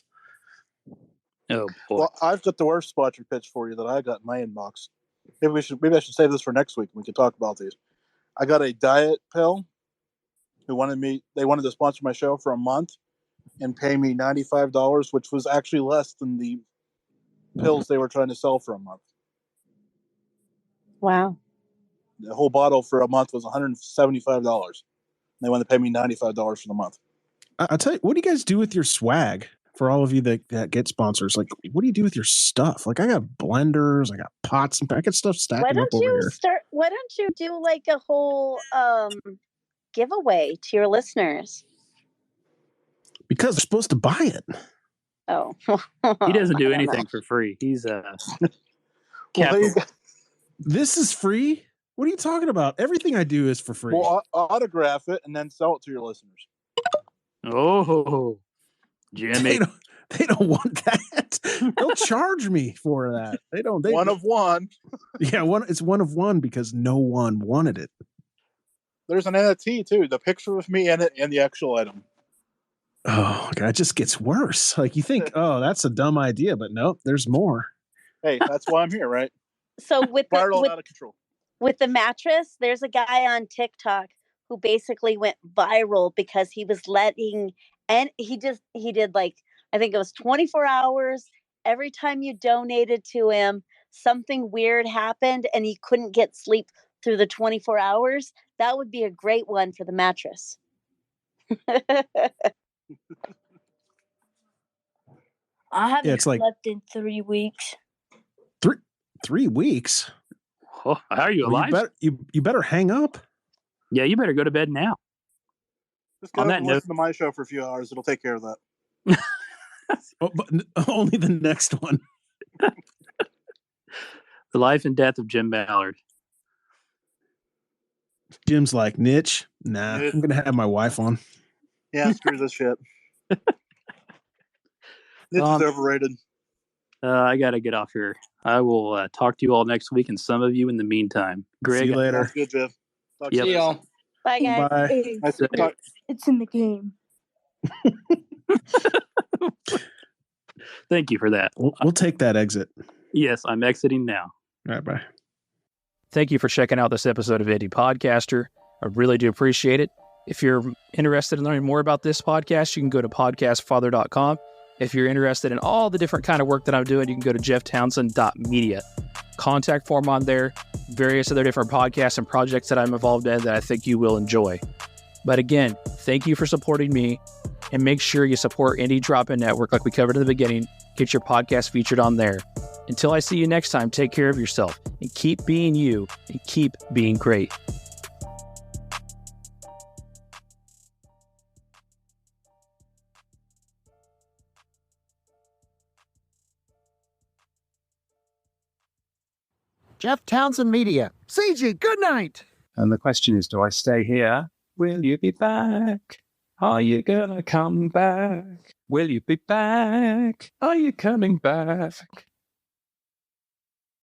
Oh boy. Well, I've got the worst sponsor pitch for you that I got in my inbox. Maybe I should save this for next week. We can talk about these. I got a diet pill. They wanted to sponsor my show for a month and pay me $95, which was actually less than the pills they were trying to sell for a month. Wow. The whole bottle for a month was $175. They want to pay me $95 for the month. I'll tell you, what do you guys do with your swag for all of you that get sponsors? Like, what do you do with your stuff? Like, I got blenders, I got pots, and I got stuff stacking up over here. Why don't you do like a whole giveaway to your listeners? Because they're supposed to buy it. Oh. He doesn't do anything for free. He's This is free? What are you talking about? Everything I do is for free. Well, autograph it and then sell it to your listeners. Oh, Jimmy. They don't want that. They'll charge me for that. They don't. One of one. Yeah, it's one of one because no one wanted it. There's an NFT too. The picture of me in it and the actual item. Oh God, it just gets worse. Like you think, oh, that's a dumb idea, but nope, there's more. Hey, that's why I'm here, right? So with Viral out of control. With the mattress, there's a guy on TikTok who basically went viral because he was he did like, I think it was 24 hours. Every time you donated to him, something weird happened and he couldn't get sleep through the 24 hours. That would be a great one for the mattress. I haven't slept in 3 weeks. 3 weeks? Oh, how are you alive? You better hang up. Yeah, you better go to bed now. Just go and listen to my show for a few hours. It'll take care of that. But only the next one. The life and death of Jim Ballard. Jim's like, niche? Nah, I'm going to have my wife on. Yeah, screw this shit. Niche is overrated. I got to get off here. I will talk to you all next week and some of you in the meantime. Greg, see you later. Good, Jeff. See y'all. Bye, guys. Bye. It's in the game. Thank you for that. We'll take that exit. Yes, I'm exiting now. All right, bye. Thank you for checking out this episode of Indie Podcaster. I really do appreciate it. If you're interested in learning more about this podcast, you can go to podcastfather.com. If you're interested in all the different kind of work that I'm doing, you can go to jefftownsend.media. Contact form on there, various other different podcasts and projects that I'm involved in that I think you will enjoy. But again, thank you for supporting me, and make sure you support Indie Drop-In Network like we covered in the beginning. Get your podcast featured on there. Until I see you next time, take care of yourself and keep being you and keep being great. Jeff Townsend Media. CG, good night. And the question is, do I stay here? Will you be back? Are you gonna come back? Will you be back? Are you coming back?